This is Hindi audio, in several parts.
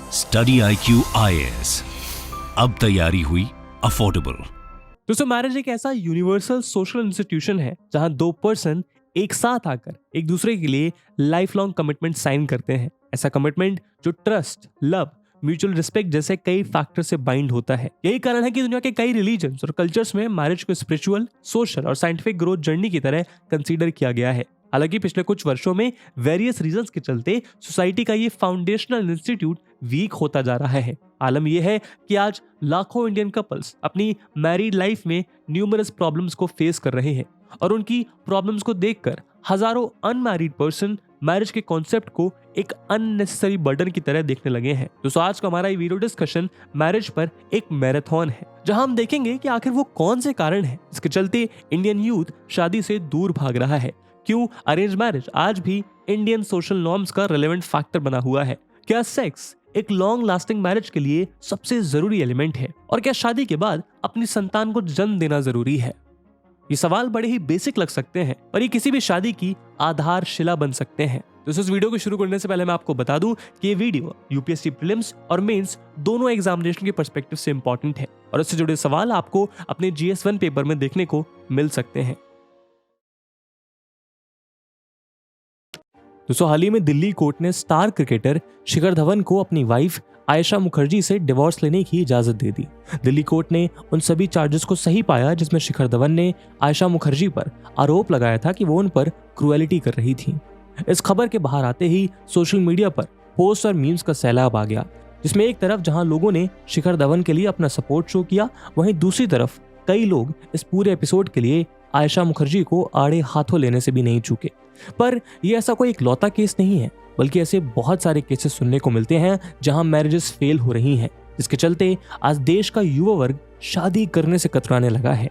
स्टडी IQ IAS, अब तैयारी हुई अफोर्डेबल। दोस्तों, मैरिज एक ऐसा यूनिवर्सल सोशल इंस्टीट्यूशन है जहां दो पर्सन एक साथ आकर एक दूसरे के लिए लाइफ लॉन्ग कमिटमेंट साइन करते हैं। ऐसा कमिटमेंट जो ट्रस्ट, लव, म्यूचुअल रिस्पेक्ट जैसे कई फैक्टर से बाइंड होता है। यही कारण है कि दुनिया के कई रिलीजन्स और कल्चर्स में मैरिज को स्पिरिचुअल, सोशल और साइंटिफिक ग्रोथ जर्नी की तरह कंसीडर किया गया है। हालांकि पिछले कुछ वर्षों में वेरियस रीजंस के चलते सोसाइटी का ये फाउंडेशनल इंस्टीट्यूट वीक होता जा रहा है। आलम यह है कि आज लाखों इंडियन कपल्स अपनी मैरिड लाइफ में न्यूमरस प्रॉब्लम्स को फेस कर रहे हैं और उनकी प्रॉब्लम्स को देखकर हजारों अनमैरिड पर्सन मैरिज के कॉन्सेप्ट को एक अननेसेसरी बर्डन की तरह देखने लगे हैं। दोस्तों, आज का हमारा ये वीडियो डिस्कशन मैरिज पर एक मैराथन है, जहां हम देखेंगे कि आखिर वो कौन से कारण हैं जिसके चलते इंडियन यूथ शादी से दूर भाग रहा है। क्यों अरेंज मैरिज आज भी इंडियन सोशल नॉर्म्स का रिलेवेंट फैक्टर बना हुआ है। क्या सेक्स एक लॉन्ग लास्टिंग मैरिज के लिए सबसे जरूरी एलिमेंट है, और क्या शादी के बाद अपनी संतान को जन्म देना जरूरी है। ये सवाल बड़े ही बेसिक लग सकते हैं, पर ये किसी भी शादी की आधारशिला बन सकते हैं। तो इस वीडियो को शुरू करने से पहले मैं आपको बता दूं कि ये वीडियो यूपीएससी प्रीलिम्स और मेंस दोनों एग्जामिनेशन के पर्सपेक्टिव से इंपॉर्टेंट है और इससे जुड़े सवाल आपको अपने GS1 पेपर में देखने को मिल सकते हैं। दोस्तों, हाल ही में दिल्ली कोर्ट ने स्टार क्रिकेटर शिखर धवन को अपनी वाइफ आयशा मुखर्जी से डिवोर्स लेने की इजाजत दे दी। दिल्ली कोर्ट ने उन सभी चार्जेस को सही पाया जिसमें शिखर धवन ने आयशा मुखर्जी पर आरोप लगाया था कि वो उन पर क्रुएलिटी कर रही थी। इस खबर के बाहर आते ही सोशल मीडिया पर पोस्ट और मीम्स का सैलाब आ गया, जिसमें एक तरफ जहां लोगों ने शिखर धवन के लिए अपना सपोर्ट शो किया, वहीं दूसरी तरफ कई लोग इस पूरे एपिसोड के लिए आयशा मुखर्जी को आड़े हाथों लेने से भी नहीं चूके। पर यह ऐसा कोई इकलौता केस नहीं है, बल्कि ऐसे बहुत सारे केसेस सुनने को मिलते हैं जहां मैरिजेस फेल हो रही हैं, जिसके चलते आज देश का युवा वर्ग शादी करने से कतराने लगा है।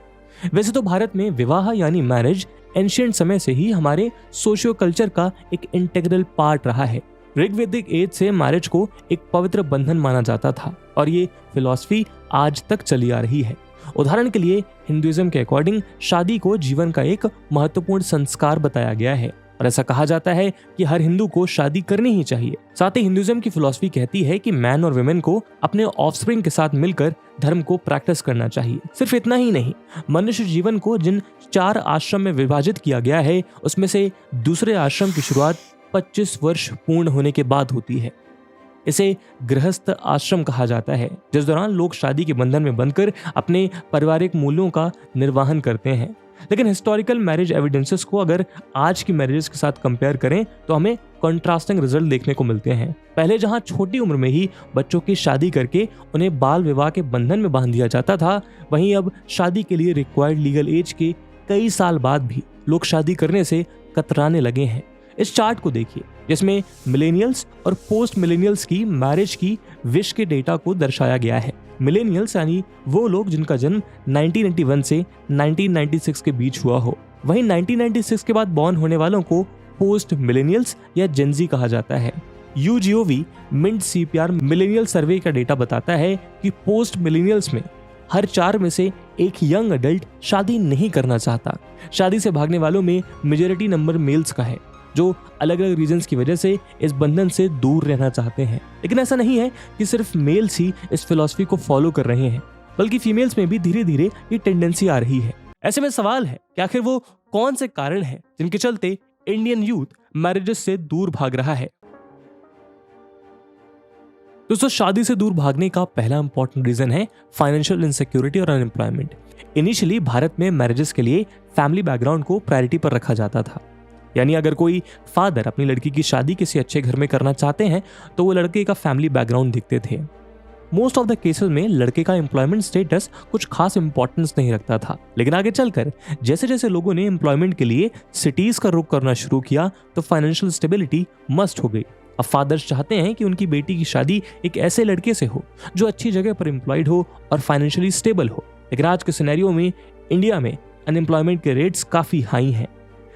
वैसे तो भारत में विवाह यानी मैरिज एंशिएंट समय से ही हमारे सोशियो कल्चर का एक इंटीग्रल पार्ट रहा है। ऋग्वैदिक एज से मैरिज को एक पवित्र बंधन माना जाता था और ये फिलॉसफी आज तक चली आ रही है। उदाहरण के लिए हिंदुइज्म के अकॉर्डिंग शादी को जीवन का एक महत्वपूर्ण संस्कार बताया गया है और ऐसा कहा जाता है कि हर हिंदू को शादी करनी ही चाहिए। साथ ही हिंदुइज्म की फिलॉसफी कहती है कि मैन और वुमेन को अपने ऑफस्प्रिंग के साथ मिलकर धर्म को प्रैक्टिस करना चाहिए। सिर्फ इतना ही नहीं, मनुष्य जीवन को जिन 4 आश्रम में विभाजित किया गया है, उसमें से दूसरे आश्रम की शुरुआत 25 वर्ष पूर्ण होने के बाद होती है। इसे गृहस्थ आश्रम कहा जाता है, जिस दौरान लोग शादी के बंधन में बंधकर अपने पारिवारिक मूल्यों का निर्वहन करते हैं। लेकिन हिस्टोरिकल मैरिज एविडेंसेस को अगर आज की मैरिजेस के साथ कंपेयर करें तो हमें कंट्रास्टिंग रिजल्ट देखने को मिलते हैं। पहले जहां छोटी उम्र में ही बच्चों की शादी करके उन्हें बाल विवाह के बंधन में बांध दिया जाता था, वहीं अब शादी के लिए रिक्वायर्ड लीगल एज के कई साल बाद भी लोग शादी करने से कतराने लगे हैं। इस चार्ट को देखिए, जिसमें मिलेनियल्स और पोस्ट मिलेनियल्स की मैरिज की विश के डेटा को दर्शाया गया है। मिलेनियल्स यानी वो लोग जिनका जन्म 1991 से 1996 के बीच हुआ हो, वहीं 1996 के बाद बॉर्न होने वालों को पोस्ट मिलेनियल्स या जेनजी कहा जाता है। UGOV मिंट CPR मिलेनियल सर्वे का डेटा बताता है कि पोस्ट मिलेनियल्स में हर 4 में से एक यंग अडल्ट शादी नहीं करना चाहता। शादी से भागने वालों में मेजॉरिटी नंबर मेल्स का है, जो अलग अलग रीजंस की वजह से इस बंधन से दूर रहना चाहते हैं। लेकिन ऐसा नहीं है कि सिर्फ मेल्स ही इस फिलॉसफी को फॉलो कर रहे हैं, बल्कि फीमेल्स में भी धीरे धीरे ये टेंडेंसी आ रही है। ऐसे में सवाल है कि आखिर वो कौन से कारण हैं जिनके चलते इंडियन यूथ मैरिजेस से दूर भाग रहा है। दोस्तों, शादी से दूर भागने का पहला इंपॉर्टेंट रीजन है फाइनेंशियल इनसिक्योरिटी और अनएम्प्लॉयमेंट। इनिशियली भारत में मैरिजेस के लिए फैमिली बैकग्राउंड को प्रायोरिटी पर रखा जाता था, यानी अगर कोई फादर अपनी लड़की की शादी किसी अच्छे घर में करना चाहते हैं तो वो लड़के का फैमिली बैकग्राउंड देखते थे। मोस्ट ऑफ द केसेस में लड़के का एम्प्लॉयमेंट स्टेटस कुछ खास इंपॉर्टेंस नहीं रखता था। लेकिन आगे चलकर जैसे जैसे लोगों ने एम्प्लॉयमेंट के लिए सिटीज का रुख करना शुरू किया तो फाइनेंशियल स्टेबिलिटी मस्ट हो गई। अब फादर्स चाहते हैं कि उनकी बेटी की शादी एक ऐसे लड़के से हो जो अच्छी जगह पर एम्प्लॉयड हो और फाइनेंशियली स्टेबल हो। लेकिन आज के सिनेरियो में इंडिया में अनएम्प्लॉयमेंट के रेट्स काफी हाई हैं।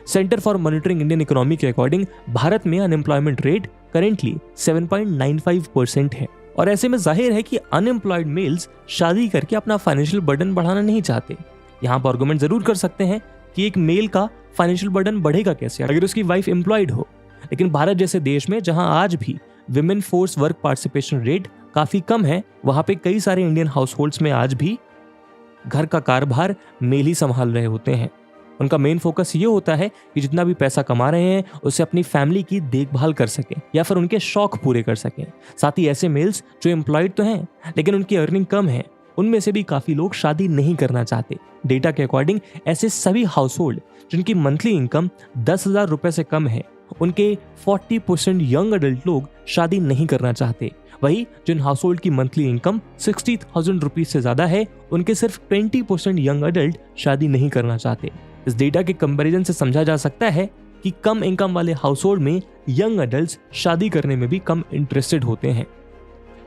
Centre for monitoring Indian economy के अकॉर्डिंग भारत में अनएम्प्लॉयमेंट रेट करेंटली 7.95% है और ऐसे में जाहिर है कि अनएम्प्लॉयड मेल्स शादी करके अपना फाइनेंशियल बर्डन बढ़ाना नहीं चाहते। यहाँ पर आर्गुमेंट जरूर कर सकते हैं कि एक मेल का फाइनेंशियल बर्डन बढ़ेगा कैसे अगर उसकी वाइफ एम्प्लॉयड हो, लेकिन भारत जैसे देश में जहां आज भी women force work participation rate काफी कम है, वहां पे कई सारे इंडियन हाउस होल्ड्स में आज भी घर का कारभार मेल ही संभाल रहे होते हैं। उनका मेन फोकस ये होता है कि जितना भी पैसा कमा रहे हैं उससे अपनी फैमिली की देखभाल कर सकें या फिर उनके शौक पूरे कर सकें। साथ ही ऐसे मेल्स जो एम्प्लॉयड तो हैं लेकिन उनकी अर्निंग कम है, उनमें से भी काफी लोग शादी नहीं करना चाहते। डेटा के अकॉर्डिंग ऐसे सभी हाउस होल्ड जिनकी मंथली इनकम 10,000 रुपए से कम है, उनके 40% यंग अडल्ट लोग शादी नहीं करना चाहते। वही जिन हाउस होल्ड की मंथली इनकम 60,000 रुपीज से ज्यादा है, उनके सिर्फ 20% यंग अडल्ट शादी नहीं करना चाहते। इस डेटा के कंपैरिजन से समझा जा सकता है कि कम इनकम वाले हाउस होल्ड में यंग अडल्ट शादी करने में भी कम इंटरेस्टेड होते हैं।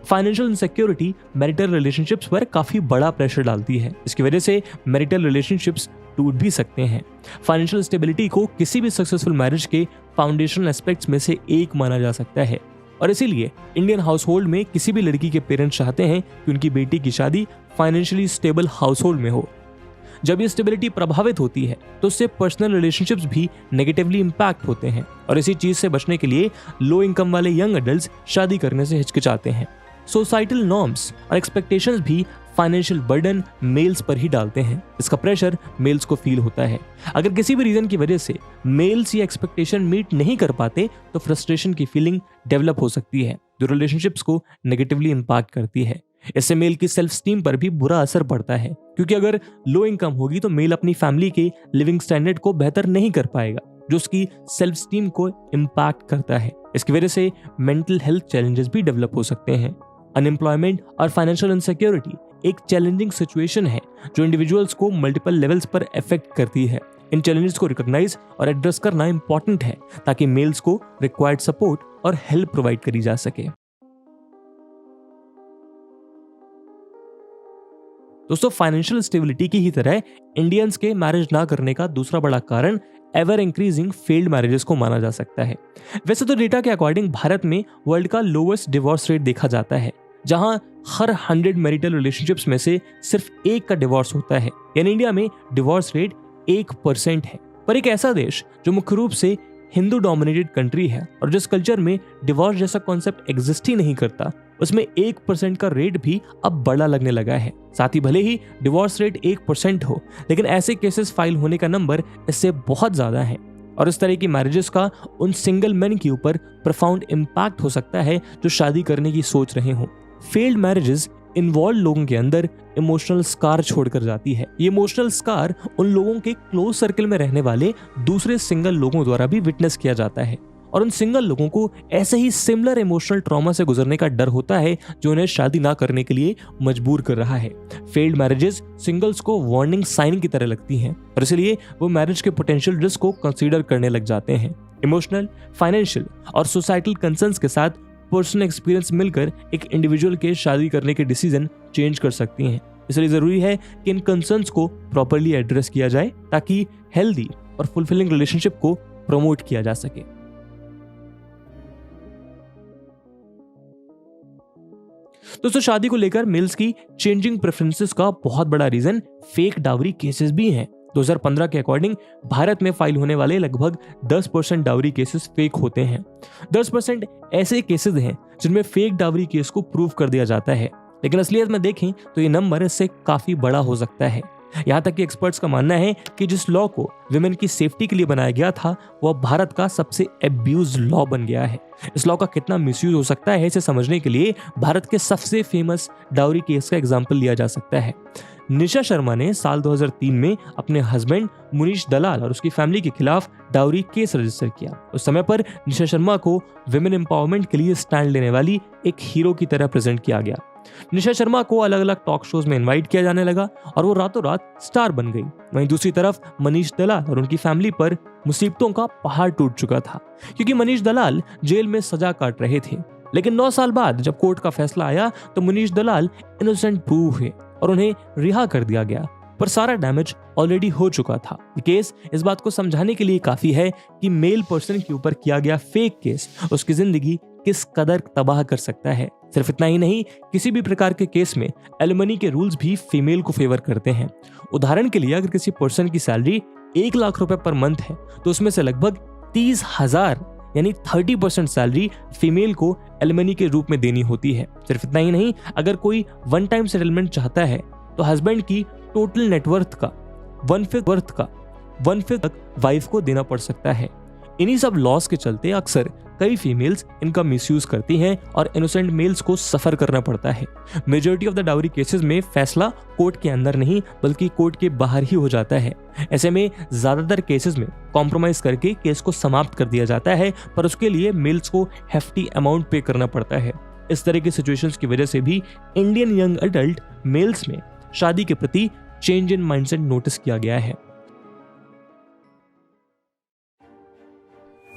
फाइनेंशियल इनसिक्योरिटी मैरिटल रिलेशनशिप्स पर काफी बड़ा प्रेशर डालती है। इसकी वजह से मैरिटल रिलेशनशिप्स टूट भी सकते हैं। फाइनेंशियल स्टेबिलिटी को किसी भी सक्सेसफुल मैरिज के फाउंडेशनल एस्पेक्ट्स में से एक माना जा सकता है और इसीलिए इंडियन हाउस होल्ड में किसी भी लड़की के पेरेंट्स चाहते हैं कि उनकी बेटी की शादी फाइनेंशियली स्टेबल हाउस होल्ड में हो। जब ये स्टेबिलिटी प्रभावित होती है तो उससे पर्सनल रिलेशनशिप्स भी नेगेटिवली इंपैक्ट होते हैं और इसी चीज से बचने के लिए लो इनकम वाले यंग अडल्ट्स शादी करने से हिचकिचाते हैं। सोसाइटल नॉर्म्स और एक्सपेक्टेशंस भी फाइनेंशियल बर्डन मेल्स पर ही डालते हैं। इसका प्रेशर मेल्स को फील होता है। अगर किसी भी रीजन की वजह से मेल्स ये एक्सपेक्टेशन मीट नहीं कर पाते तो फ्रस्ट्रेशन की फीलिंग डेवलप हो सकती है जो रिलेशनशिप्स को नेगेटिवली इंपैक्ट करती है। इससे मेल की सेल्फ स्टीम पर भी बुरा असर पड़ता है क्योंकि अगर लो इनकम होगी तो मेल अपनी फैमिली के लिविंग स्टैंडर्ड को बेहतर नहीं कर पाएगा जो उसकी सेल्फ स्टीम को इम्पैक्ट करता है। इसकी वजह से मेंटल हेल्थ चैलेंजेस भी डेवलप हो सकते हैं। अनएम्प्लॉयमेंट और फाइनेंशियल इनसिक्योरिटी एक चैलेंजिंग सिचुएशन है जो इंडिविजुअल्स को मल्टीपल लेवल्स पर अफेक्ट करती है। इन चैलेंजेस को रिकॉग्नाइज और एड्रेस करना इंपॉर्टेंट है ताकि मेल्स को रिक्वायर्ड सपोर्ट और हेल्प प्रोवाइड करी जा सके। दोस्तों, फाइनेंशियल स्टेबिलिटी की ही तरह इंडियंस के मैरिज ना करने का दूसरा बड़ा कारण एवर इंक्रीजिंग फेल्ड मैरिजेस को माना जा सकता है। वैसे तो डेटा के अकॉर्डिंग भारत में वर्ल्ड का लोवेस्ट डिवोर्स रेट देखा जाता है, जहां हर 100 मैरिटल रिलेशनशिप्स में से सिर्फ एक का डिवोर्स होता है। यानी इंडिया में डिवोर्स रेट 1% है। पर एक ऐसा देश जो मुख्य रूप से हिंदू डोमिनेटेड कंट्री है और जिस कल्चर में डिवोर्स जैसा कॉन्सेप्ट एग्जिस्ट ही नहीं करता, उसमें 1% का रेट भी अब बड़ा लगने लगा है। साथ ही भले ही डिवोर्स रेट 1% हो, लेकिन ऐसे केसेस फाइल होने का नंबर इससे बहुत ज्यादा है और इस तरह की मैरिजेस का उन सिंगल मैन के ऊपर प्रोफाउंड इम्पैक्ट हो सकता है जो शादी करने की सोच रहे हों। फेल्ड मैरिजेस इन्वॉल्व लोगों के अंदर इमोशनल स्कार छोड़कर जाती है। ये इमोशनल स्कार उन लोगों के क्लोज सर्कल में रहने वाले दूसरे सिंगल लोगों द्वारा भी विटनेस किया जाता है और उन सिंगल लोगों को ऐसे ही सिमिलर इमोशनल ट्रॉमा से गुजरने का डर होता है जो उन्हें शादी ना करने के लिए मजबूर कर रहा है। फेल्ड मैरिजेस सिंगल्स को वार्निंग साइन की तरह लगती हैं और इसलिए वो मैरिज के पोटेंशियल रिस्क को कंसीडर करने लग जाते हैं। इमोशनल, फाइनेंशियल और सोसाइटल कंसर्न्स के साथ पर्सनल एक्सपीरियंस मिलकर एक इंडिविजुअल के शादी करने के डिसीजन चेंज कर सकती हैं। इसलिए जरूरी है कि इन कंसर्न्स को प्रॉपर्ली एड्रेस किया जाए ताकि हेल्दी और फुलफिलिंग रिलेशनशिप को प्रमोट किया जा सके। दोस्तों, शादी को लेकर मेल्स की चेंजिंग प्रेफरेंसेस का बहुत बड़ा रीजन फेक डावरी केसेस भी हैं। 2015 के अकॉर्डिंग भारत में फाइल होने वाले लगभग 10% डावरी केसेस फेक होते हैं। 10% ऐसे केसेस हैं जिनमें फेक डावरी केस को प्रूव कर दिया जाता है, लेकिन असलियत में देखें तो ये नंबर इससे काफी बड़ा हो सकता है। यहाँ तक कि एक्सपर्ट्स का मानना है कि जिस लॉ को विमेन की सेफ्टी के लिए बनाया गया था वह भारत का सबसे एब्यूज लॉ बन गया है। इस लॉ का कितना मिसयूज हो सकता है इसे समझने के लिए भारत के सबसे फेमस डावरी केस का एग्जाम्पल लिया जा सकता है। निशा शर्मा ने साल 2003 में अपने हस्बैंड मुनीश दलाल और उसकी फैमिली के खिलाफ डावरी केस रजिस्टर किया। उस समय पर निशा शर्मा को विमेन एम्पावरमेंट के लिए स्टैंड लेने वाली एक हीरो की तरह प्रेजेंट किया गया। निशा शर्मा को अलग अलग टॉक शोज में इनवाइट किया जाने लगा और वो रातों रात स्टार बन गई। वहीं दूसरी तरफ मनीष दलाल और उनकी फैमिली पर मुसीबतों का पहाड़ टूट चुका था क्योंकि मनीष दलाल जेल में सजा काट रहे थे। लेकिन 9 साल बाद जब कोर्ट का फैसला आया तो मनीष दलाल इनोसेंट प्रूव हुए और उन्हें रिहा कर दिया गया, पर सारा डैमेज ऑलरेडी हो चुका था। केस इस बात को समझाने के लिए काफी है कि मेल पर्सन के ऊपर किया गया फेक केस उसकी जिंदगी किस कदर तबाह कर सकता है। सिर्फ इतना ही नहीं, किसी भी प्रकार के केस में एलिमनी के रूल्स भी फीमेल को फेवर करते हैं। उदाहरण के लिए, अगर किसी पर्सन की सैलरी 1 लाख रुपए पर मंथ है तो उसमें से लगभग 30,000 यानी 30% सैलरी फीमेल को एलिमनी के रूप में देनी होती है। सिर्फ इतना ही नहीं, अगर कोई वन टाइम सेटलमेंट चाहता है तो हस्बैंड की टोटल नेटवर्थ का 1/5 तक वाइफ को देना पड़ सकता है। इन्हीं सब लॉस के चलते अक्सर कई फीमेल्स इनका मिसयूज करती हैं और इनोसेंट मेल्स को सफर करना पड़ता है। Majority of the dowry cases में फैसला कोर्ट के अंदर नहीं बल्कि कोर्ट के बाहर ही हो जाता है। ऐसे में ज्यादातर केसेस में कॉम्प्रोमाइज करके केस को समाप्त कर दिया जाता है, पर उसके लिए मेल्स को हेफ्टी अमाउंट पे करना पड़ता है। इस तरह की सिचुएशंस की वजह से भी इंडियन यंग अडल्ट मेल्स में शादी के प्रति चेंज इन माइंडसेट नोटिस किया गया है।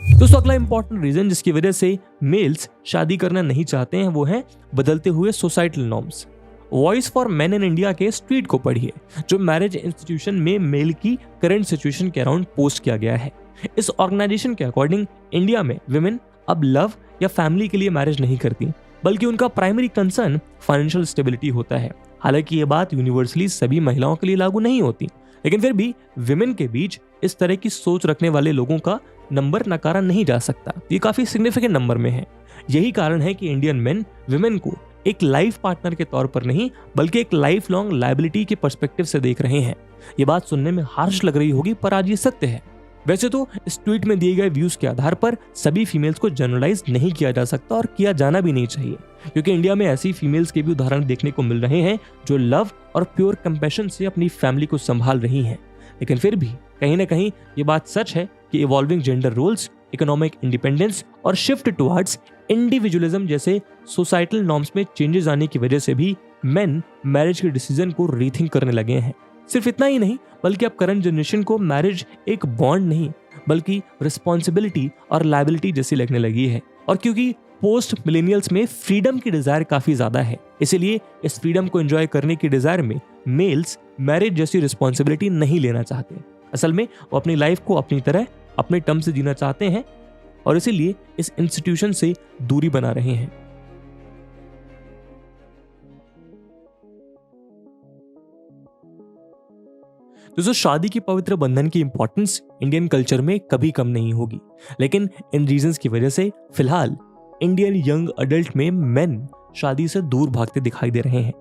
दोस्तों, अगला इंपॉर्टेंट रीजन जिसकी वजह से मेल्स शादी करना नहीं चाहते हैं वो है बदलते हुए societal norms. Voice for main in India के ट्वीट को पढ़िए, जो मैरिज इंस्टीट्यूशन में मेल की करंट सिचुएशन के अराउंड पोस्ट किया गया है। इस ऑर्गेनाइजेशन के अकॉर्डिंग इंडिया में विमेन अब लव या फैमिली के लिए मैरिज नहीं करती, बल्कि उनका प्राइमरी कंसर्न फाइनेंशियल स्टेबिलिटी होता है। हालांकि ये बात यूनिवर्सली सभी महिलाओं के लिए लागू नहीं होती, लेकिन फिर भी विमेन के बीच इस तरह की सोच रखने वाले लोगों का नंबर नकारा नहीं जा सकता। ये काफी सिग्निफिकेंट नंबर में है। यही कारण है कि इंडियन मेन विमेन को एक लाइफ पार्टनर के तौर पर नहीं बल्कि एक लाइफ लॉन्ग लायबिलिटी के पर्सपेक्टिव से देख रहे हैं। ये बात सुनने में हार्श लग रही होगी, पर आज ये सत्य है। वैसे तो इस ट्वीट में दिए गए व्यूज के आधार पर सभी फीमेल्स को जनरलाइज नहीं किया जा सकता और किया जाना भी नहीं चाहिए, क्योंकि इंडिया में ऐसी फीमेल्स के भी उदाहरण देखने को मिल रहे हैं जो लव और प्योर कंपैशन से अपनी फैमिली को संभाल रही हैं। लेकिन फिर भी कहीं ना कहीं ये बात सच है कि evolving gender roles, economic independence और शिफ्ट टुवर्ड्स इंडिविजुअलिज्म जैसे सोसाइटल नॉर्म्स में चेंजेस आने की वजह से भी मेन मैरिज के डिसीजन को रीथिंक करने लगे हैं। सिर्फ इतना ही नहीं, बल्कि अब करंट जनरेशन को मैरिज एक बॉन्ड नहीं बल्कि रिस्पॉन्सिबिलिटी और लायबिलिटी जैसी लगने लगी है। और क्योंकि पोस्ट मिलेनियल्स में फ्रीडम की डिजायर काफी ज्यादा है, इसीलिए इस फ्रीडम को एंजॉय करने की डिजायर में मेल्स मैरिज जैसी रिस्पॉन्सिबिलिटी नहीं लेना चाहते। असल में वो अपनी लाइफ को अपनी तरह अपने टर्म से जीना चाहते हैं और इसीलिए इस इंस्टीट्यूशन से दूरी बना रहे हैं। दोस्तों, शादी की पवित्र बंधन की इंपॉर्टेंस इंडियन कल्चर में कभी कम नहीं होगी, लेकिन इन रीजंस की वजह से फिलहाल इंडियन यंग अडल्ट में मेन शादी से दूर भागते दिखाई दे रहे हैं।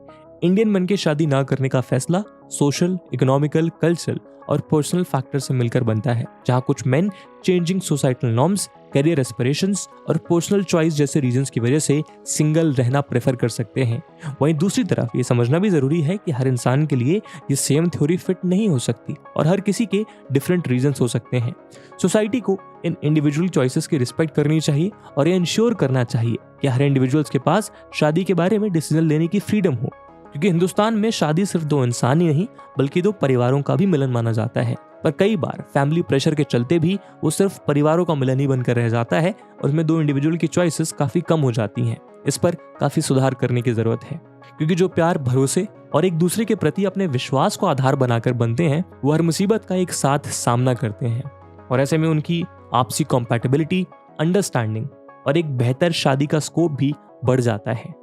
इंडियन मन के शादी ना करने का फैसला सोशल, इकोनॉमिकल, कल्चरल और पर्सनल फैक्टर से मिलकर बनता है, जहां कुछ main changing societal norms, career aspirations और पर्सनल चॉइस जैसे रीजंस की वजह से सिंगल रहना प्रेफर कर सकते हैं। वहीं दूसरी तरफ ये समझना भी जरूरी है कि हर इंसान के लिए ये सेम थ्योरी फिट नहीं हो सकती और हर किसी के डिफरेंट रीजंस हो सकते हैं। सोसाइटी को इन इंडिविजुअल चॉइसेस की रिस्पेक्ट करनी चाहिए और ये इंश्योर करना चाहिए कि हर इंडिविजुअल्स के पास शादी के बारे में डिसीजन लेने की फ्रीडम हो, क्योंकि हिंदुस्तान में शादी सिर्फ दो इंसान ही नहीं बल्कि दो परिवारों का भी मिलन माना जाता है। पर कई बार फैमिली प्रेशर के चलते भी वो सिर्फ परिवारों का मिलन ही बनकर रह जाता है और उसमें दो इंडिविजुअल की चॉइसेस काफी कम हो जाती हैं। इस पर काफी सुधार करने की जरूरत है, क्योंकि जो प्यार, भरोसे और एक दूसरे के प्रति अपने विश्वास को आधार बनाकर बनते हैं वो हर मुसीबत का एक साथ सामना करते हैं और ऐसे में उनकी आपसी कॉम्पैटिबिलिटी, अंडरस्टैंडिंग और एक बेहतर शादी का स्कोप भी बढ़ जाता है।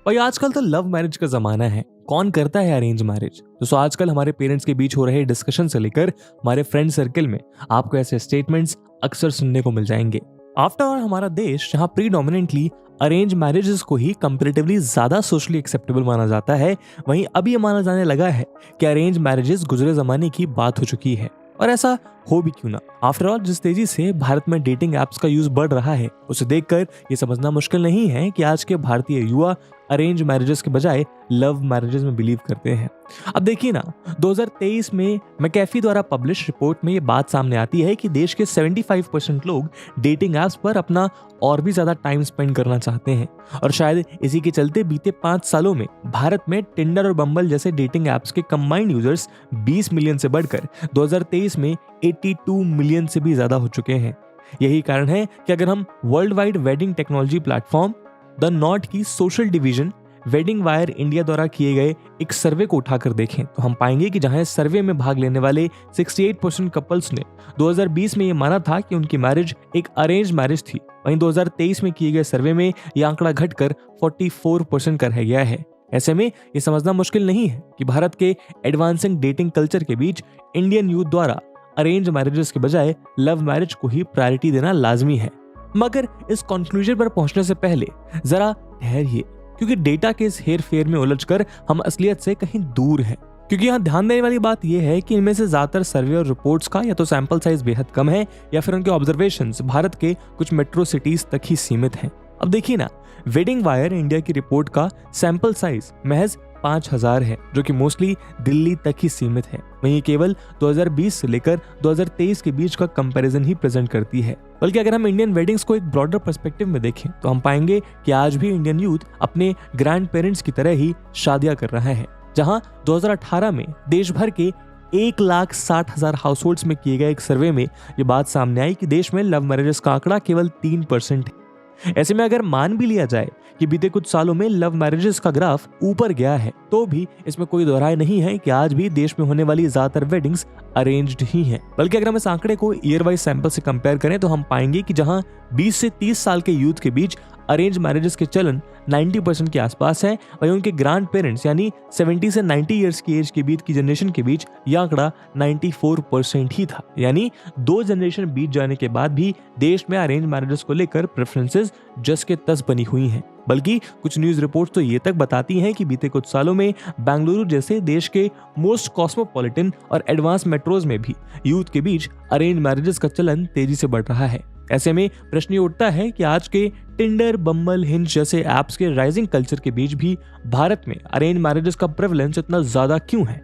और आजकल तो लव मैरिज का जमाना है, कौन करता है अरेंज मैरिज? दोस्तों, आजकल हमारे पेरेंट्स के बीच हो रहे डिस्कशन से लेकर हमारे फ्रेंड सर्कल में आपको ऐसे स्टेटमेंट्स अक्सर सुनने को मिल जाएंगे। आफ्टर ऑल, हमारा देश जहां प्रीडोमिनेंटली अरेंज मैरिजेस को ही कंपैरेटिवली ज्यादा सोशली एक्सेप्टेबल माना जाता है, वहीं अब ये माना जाने लगा है कि अरेंज मैरिजेस गुजरे जमाने की बात हो चुकी है। और ऐसा हो भी क्यों ना? आफ्टर ऑल, जिस तेजी से भारत में डेटिंग एप्स का यूज बढ़ रहा है उसे देखकर ये समझना मुश्किल नहीं है कि आज के भारतीय युवा अरेंज मैरिजेस के बजाय लव मैरिजेस में बिलीव करते हैं। अब देखिए ना, 2023 में मैकेफी द्वारा पब्लिश रिपोर्ट में ये बात सामने आती है कि देश के 75% लोग डेटिंग एप्स पर अपना और भी ज्यादा टाइम स्पेंड करना चाहते हैं और शायद इसी के चलते बीते 5 सालों में भारत में टिंडर और बम्बल जैसे डेटिंग एप्स के कंबाइंड यूजर्स 20 मिलियन से बढ़कर 2023 में 82 मिलियन से भी ज्यादा हो चुके हैं। यही कारण है कि अगर हम world wide wedding technology platform the Knot की social division Wedding Wire India द्वारा किए गए एक सर्वे को उठाकर देखें तो हम पाएंगे कि जहां इस सर्वे में भाग लेने वाले 68% कपल्स ने 2020 में ये माना था कि उनकी मैरिज एक अरेंज मैरिज थी, वहीं 2023 में किए गए सर्वे में यह आंकड़ा घटकर 44% का रह गया है। ऐसे में ये समझना मुश्किल नहीं है कि भारत के एडवांसिंग डेटिंग कल्चर के बीच इंडियन यूथ द्वारा अरेंज मैरिजेस के बजाय लव मैरिज को ही प्रायोरिटी देना लाजमी है। मगर इस कंक्लूजन पर पहुंचने से पहले जरा ठहरिए, क्योंकि डेटा के इस हेर फेर में उलझकर हम असलियत से कहीं दूर हैं। क्योंकि यहाँ ध्यान देने वाली बात यह है कि इनमें से ज्यादातर सर्वे और रिपोर्ट्स का या तो सैंपल साइज बेहद कम है या फिर उनके ऑब्जर्वेशंस भारत के कुछ मेट्रो सिटीज तक ही सीमित हैं। अब देखिए ना, वेडिंग वायर इंडिया की रिपोर्ट का सैंपल साइज महज 5000 है, जो कि मोस्टली दिल्ली तक ही सीमित है। वहीं केवल 2020 से लेकर 2023 के बीच का कंपैरिजन ही प्रेजेंट करती है। बल्कि अगर हम इंडियन वेडिंग्स को एक ब्रॉडर पर्सपेक्टिव में देखें तो हम पाएंगे कि आज भी इंडियन यूथ अपने ग्रैंड पेरेंट्स की तरह ही शादियां कर रहा है। जहां 2018 में देश भर के 1,60,000 हाउसहोल्ड्स में किए गए एक सर्वे में ये बात सामने आई कि देश में लव मैरिजेस का आंकड़ा केवल 3% है। ऐसे में अगर मान भी लिया जाए कि बीते कुछ सालों में लव मैरिजेस का ग्राफ ऊपर गया है, तो भी इसमें कोई दोहराए नहीं है कि आज भी देश में होने वाली ज्यादातर वेडिंग्स अरेंज्ड ही हैं। बल्कि अगर हम इस आंकड़े को ईयर वाइज सैंपल से कंपेयर करें तो हम पाएंगे कि जहां 20 से 30 साल के यूथ के बीच अरेंज मैरिजेस के चलन 90% के आसपास है, वहीं उनके ग्रैंड पेरेंट्स यानी 70 से 90 ईयर्स की एज के बीच की जनरेशन के बीच यह आंकड़ा 94% ही था। यानी 2 जनरेशन बीत जाने के बाद भी देश में अरेंज मैरिजेस को लेकर प्रेफरेंसेस जस के तस बनी हुई हैं। बल्कि कुछ न्यूज रिपोर्ट्स तो ये तक बताती हैं कि बीते कुछ सालों में बेंगलुरु जैसे देश के मोस्ट कॉस्मोपॉलिटन और एडवांस मेट्रोज में भी यूथ के बीच अरेंज मैरिजेस का चलन तेजी से बढ़ रहा है। ऐसे में प्रश्न ये उठता है कि आज के टिंडर, बम्बल, हिंज जैसे एप्स के राइजिंग कल्चर के बीच भी भारत में अरेंज मैरिजेस का प्रेवलेंस इतना ज्यादा क्यों है।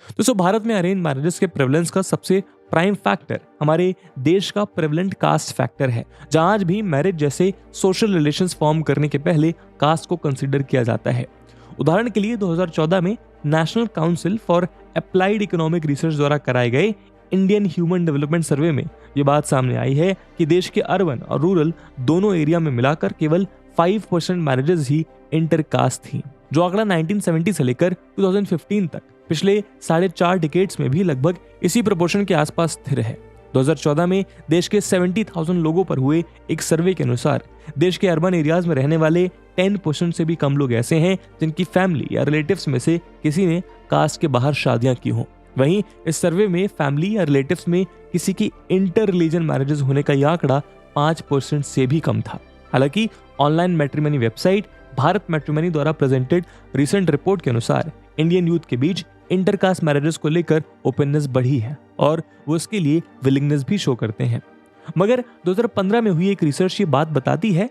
दोस्तों, भारत में अरेंज मैरिजेस के प्रेवलेंस का सबसे प्राइम फैक्टर हमारे देश का प्रेवलेंट कास्ट फैक्टर है, जहां आज भी मैरिज जैसे सोशल रिलेशंस फॉर्म करने के पहले कास्ट को कंसीडर किया जाता है। उदाहरण के लिए 2014 में national council for applied economic research द्वारा कराए गए इंडियन ह्यूमन डेवलपमेंट सर्वे में ये बात सामने आई है कि देश के अर्बन और रूरल दोनों एरिया में मिलाकर केवल 5% मैरिजेस ही इंटरकास्ट थी, जो आंकड़ा 1970 से लेकर 2015 तक पिछले 4.5 डिकेड्स में भी लगभग इसी प्रोपोर्शन के आसपास स्थिर है। 2014 में देश के 70,000 लोगों पर हुए एक सर्वे के अनुसार देश के अर्बन एरियाज में रहने वाले 10% से भी कम लोग ऐसे हैं जिनकी फैमिली या रिलेटिव्स में से किसी ने कास्ट के बाहर शादियां की हों। वहीं इस सर्वे में फैमिली या रिलेटिव्स में किसी की इंटर रिलीजन मैरिजेस होने का यह आंकड़ा 5% से भी कम था। हालांकि online matrimony website Bharat matrimony द्वारा प्रेजेंटेड रिसेंट रिपोर्ट के अनुसार इंडियन यूथ के बीच इंटरकास्ट मैरिजेस को लेकर ओपननेस बढ़ी है और वो इसके लिए विलिंगनेस भी शो करते हैं। मगर 2015 में हुई एक रिसर्च ये बात बताती है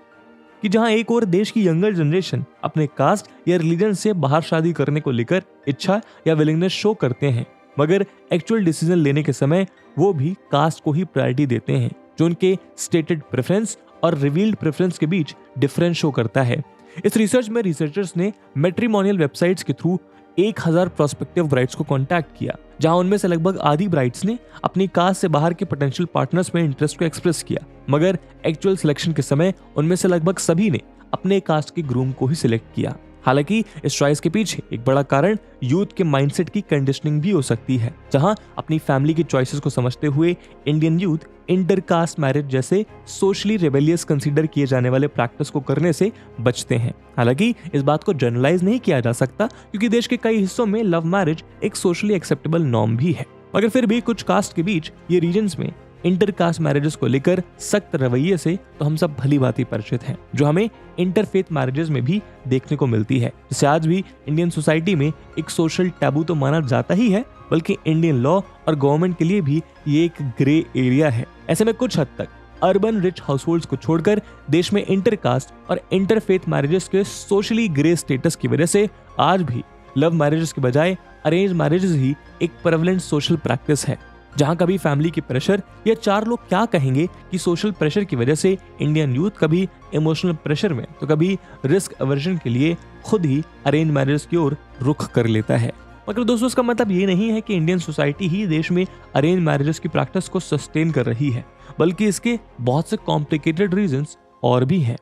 कि जहां एक और देश की यंगर जनरेशन अपने कास्ट या रिलीजन से बाहर शादी करने को लेकर इच्छा या विलिंगनेस शो करते हैं, मगर एक्चुअल डिसीजन लेने के समय वो भी कास्ट को ही प्रायोरिटी देते हैं, जो उनके स्टेटेड प्रेफरेंस और रिवील्ड प्रेफरेंस के बीच डिफरेंस शो करता है। इस रिसर्च में रिसर्चर्स ने मैट्रिमोनियल वेबसाइट्स के थ्रू 1000 प्रोस्पेक्टिव ब्राइड्स को कांटेक्ट किया, जहां उनमें से लगभग आधी ब्राइड्स ने अपनी कास्ट से बाहर के पोटेंशियल पार्टनर्स में इंटरेस्ट को एक्सप्रेस किया, मगर एक्चुअल सिलेक्शन के समय उनमें से लगभग सभी ने अपने कास्ट के ग्रूम को ही सिलेक्ट किया। हालांकि इस चॉइस के पीछे एक बड़ा कारण यूथ के माइंडसेट की कंडीशनिंग भी हो सकती है, जहां अपनी फैमिली की चॉइसेस को समझते हुए इंडियन यूथ इंटरकास्ट मैरिज जैसे सोशली रेबेलियस कंसीडर किए जाने वाले प्रैक्टिस को करने से बचते हैं। हालांकि इस बात को जनरलाइज नहीं किया जा सकता, क्योंकि देश के कई हिस्सों में लव मैरिज एक सोशली एक्सेप्टेबल नॉर्म भी है। मगर फिर भी कुछ कास्ट के बीच ये रीजन्स में इंटरकास्ट मैरिजेस को लेकर सख्त रवैये से तो हम सब भली भांति परिचित हैं, जो हमें इंटरफेथ मैरिजेस में भी देखने को मिलती है, जिसे आज भी इंडियन सोसाइटी में एक सोशल टैबू तो माना जाता ही है, बल्कि इंडियन लॉ और गवर्नमेंट के लिए भी ये एक ग्रे एरिया है। ऐसे में कुछ हद तक अर्बन रिच हाउसहोल्ड्स को छोड़कर देश में इंटरकास्ट और इंटरफेथ मैरिजेस के सोशली ग्रे स्टेटस की वजह से आज भी लव मैरिजेस के बजाय अरेंज मैरिजेस ही एक प्रेवलेंट सोशल प्रैक्टिस है, जहां कभी फैमिली के प्रेशर या 4 लोग क्या कहेंगे कि सोशल प्रेशर की वजह से इंडियन यूथ कभी इमोशनल प्रेशर में तो कभी रिस्क अवर्जन के लिए खुद ही अरेंज मैरिज की ओर रुख कर लेता है। मगर दोस्तों, इसका मतलब ये नहीं है कि इंडियन सोसाइटी ही देश में अरेंज मैरिजेस की प्रैक्टिस को सस्टेन कर रही है, बल्कि इसके बहुत से कॉम्प्लिकेटेड रीजंस और भी हैं।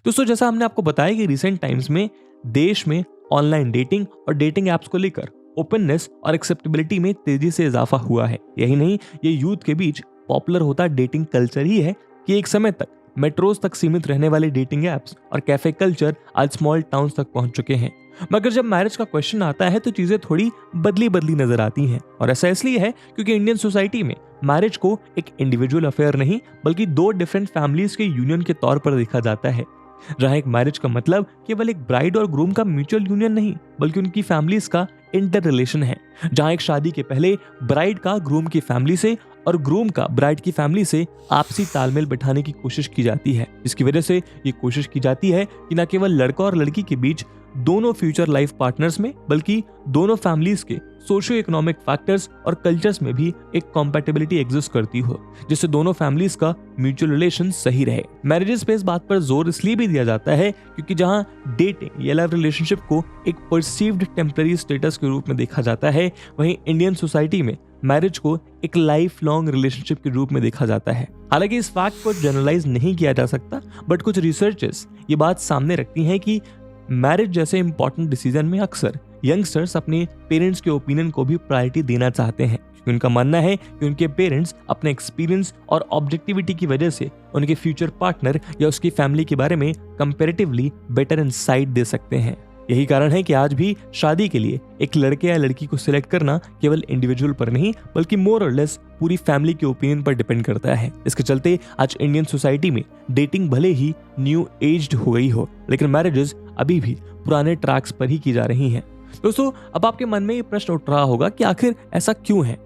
दोस्तों, जैसा हमने आपको बताया कि रिसेंट टाइम्स में देश में ऑनलाइन डेटिंग और डेटिंग एप्स को लेकर ओपननेस और एक्सेप्टेबिलिटी में तेजी से इजाफा हुआ है। यही नहीं, ये यूथ के बीच पॉपुलर होता डेटिंग कल्चर ही है कि एक समय तक मेट्रोज तक सीमित रहने वाले डेटिंग एप्स और कैफे कल्चर आज स्मॉल टाउन्स तक पहुंच चुके हैं। मगर जब मैरिज का क्वेश्चन आता है तो चीजें थोड़ी बदली बदली नजर आती हैं, और ऐसा इसलिए है क्योंकि इंडियन सोसाइटी में मैरिज को एक इंडिविजुअल अफेयर नहीं बल्कि दो डिफरेंट फैमिलीज के यूनियन के तौर पर देखा जाता है, जहां एक मैरिज का मतलब केवल एक ब्राइड और ग्रूम का म्यूचुअल यूनियन नहीं बल्कि उनकी फैमिलीज का इंटर रिलेशन है, जहां एक शादी के पहले ब्राइड का ग्रूम की फैमिली से और ग्रूम का ब्राइड की फैमिली से आपसी तालमेल बैठाने की कोशिश की जाती है, जिसकी वजह से ये कोशिश की जाती है कि न केवल लड़का और लड़की के बीच दोनों फ्यूचर लाइफ पार्टनर्स में बल्कि दोनों फैमिलीज के सोशियो इकोनॉमिक फैक्टर्स और कल्चर्स में भी एक कॉम्पैटिबिलिटी एग्जिस्ट करती हो, जिससे दोनों फैमिलीज का म्यूचुअल रिलेशन सही रहे। मैरिजेस पे इस बात पर जोर इसलिए भी दिया जाता है क्योंकि जहां डेटिंग या लव रिलेशनशिप को एक परसीव्ड टेम्पररी स्टेटस के रूप में देखा जाता है, वहीं इंडियन सोसाइटी में मैरिज को एक लाइफ लॉन्ग रिलेशनशिप के रूप में देखा जाता है। हालांकि इस फैक्ट को जनरलाइज नहीं किया जा सकता, बट कुछ रिसर्चर्स ये बात सामने रखती हैं कि मैरिज जैसे इंपॉर्टेंट डिसीजन में अक्सर यंगस्टर्स अपने पेरेंट्स के ओपिनियन को भी प्रायोरिटी देना चाहते हैं, क्योंकि उनका मानना है कि उनके पेरेंट्स अपने एक्सपीरियंस और ऑब्जेक्टिविटी की वजह से उनके फ्यूचर पार्टनर या उसकी फैमिली के बारे में कंपैरेटिवली बेटर इनसाइट दे सकते हैं। यही कारण है कि आज भी शादी के लिए एक लड़के या लड़की को सिलेक्ट करना केवल इंडिविजुअल पर नहीं बल्कि मोर और लेस पूरी फैमिली के ओपिनियन पर डिपेंड करता है। इसके चलते आज इंडियन सोसाइटी में डेटिंग भले ही न्यू एज्ड हो गई हो, लेकिन मैरिजेस अभी भी पुराने ट्रैक्स पर ही की जा रही हैं। दोस्तों, अब आपके मन में ये प्रश्न उठ रहा होगा कि आखिर ऐसा क्यों है।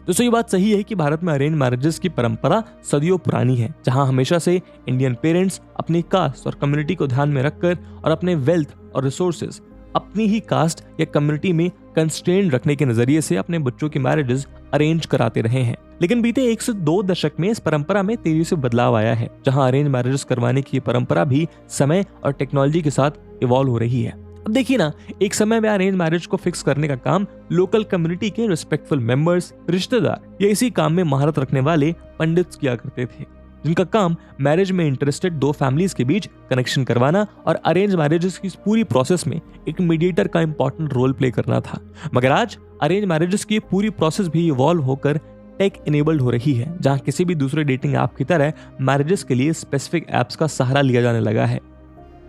दोस्तों, ये बात सही है कि भारत में अरेंज मैरिजेस की परंपरा सदियों पुरानी है, जहां हमेशा से इंडियन पेरेंट्स अपनी कास्ट और कम्युनिटी को ध्यान में रखकर और अपने वेल्थ और रिसोर्सेज अपनी ही कास्ट या कम्युनिटी में कंस्ट्रेंट रखने के नजरिए से अपने बच्चों की मैरिजेस अरेंज कराते रहे हैं। लेकिन बीते 1 से 2 दशक में इस परंपरा में तेजी से बदलाव आया है, जहां अरेंज मैरिजेस करवाने की परंपरा भी समय और टेक्नोलॉजी के साथ इवॉल्व हो रही है। अब देखिए ना, एक समय में अरेंज मैरिज को फिक्स करने का काम लोकल कम्युनिटी के रिस्पेक्टफुल मेंबर्स, रिश्तेदार या इसी काम में महारत रखने वाले पंडित्स किया करते थे, जिनका काम मैरिज में इंटरेस्टेड दो फैमिलीज के बीच कनेक्शन करवाना और अरेंज मैरिजेस की पूरी प्रोसेस में एक मीडिएटर का इंपॉर्टेंट रोल प्ले करना था। मगर आज अरेंज मैरिजेस की पूरी प्रोसेस भी इवॉल्व होकर टेक इनेबल्ड हो रही है, जहां किसी भी दूसरे डेटिंग ऐप की तरह मैरिजेस के लिए स्पेसिफिक ऐप्स का सहारा लिया जाने लगा है,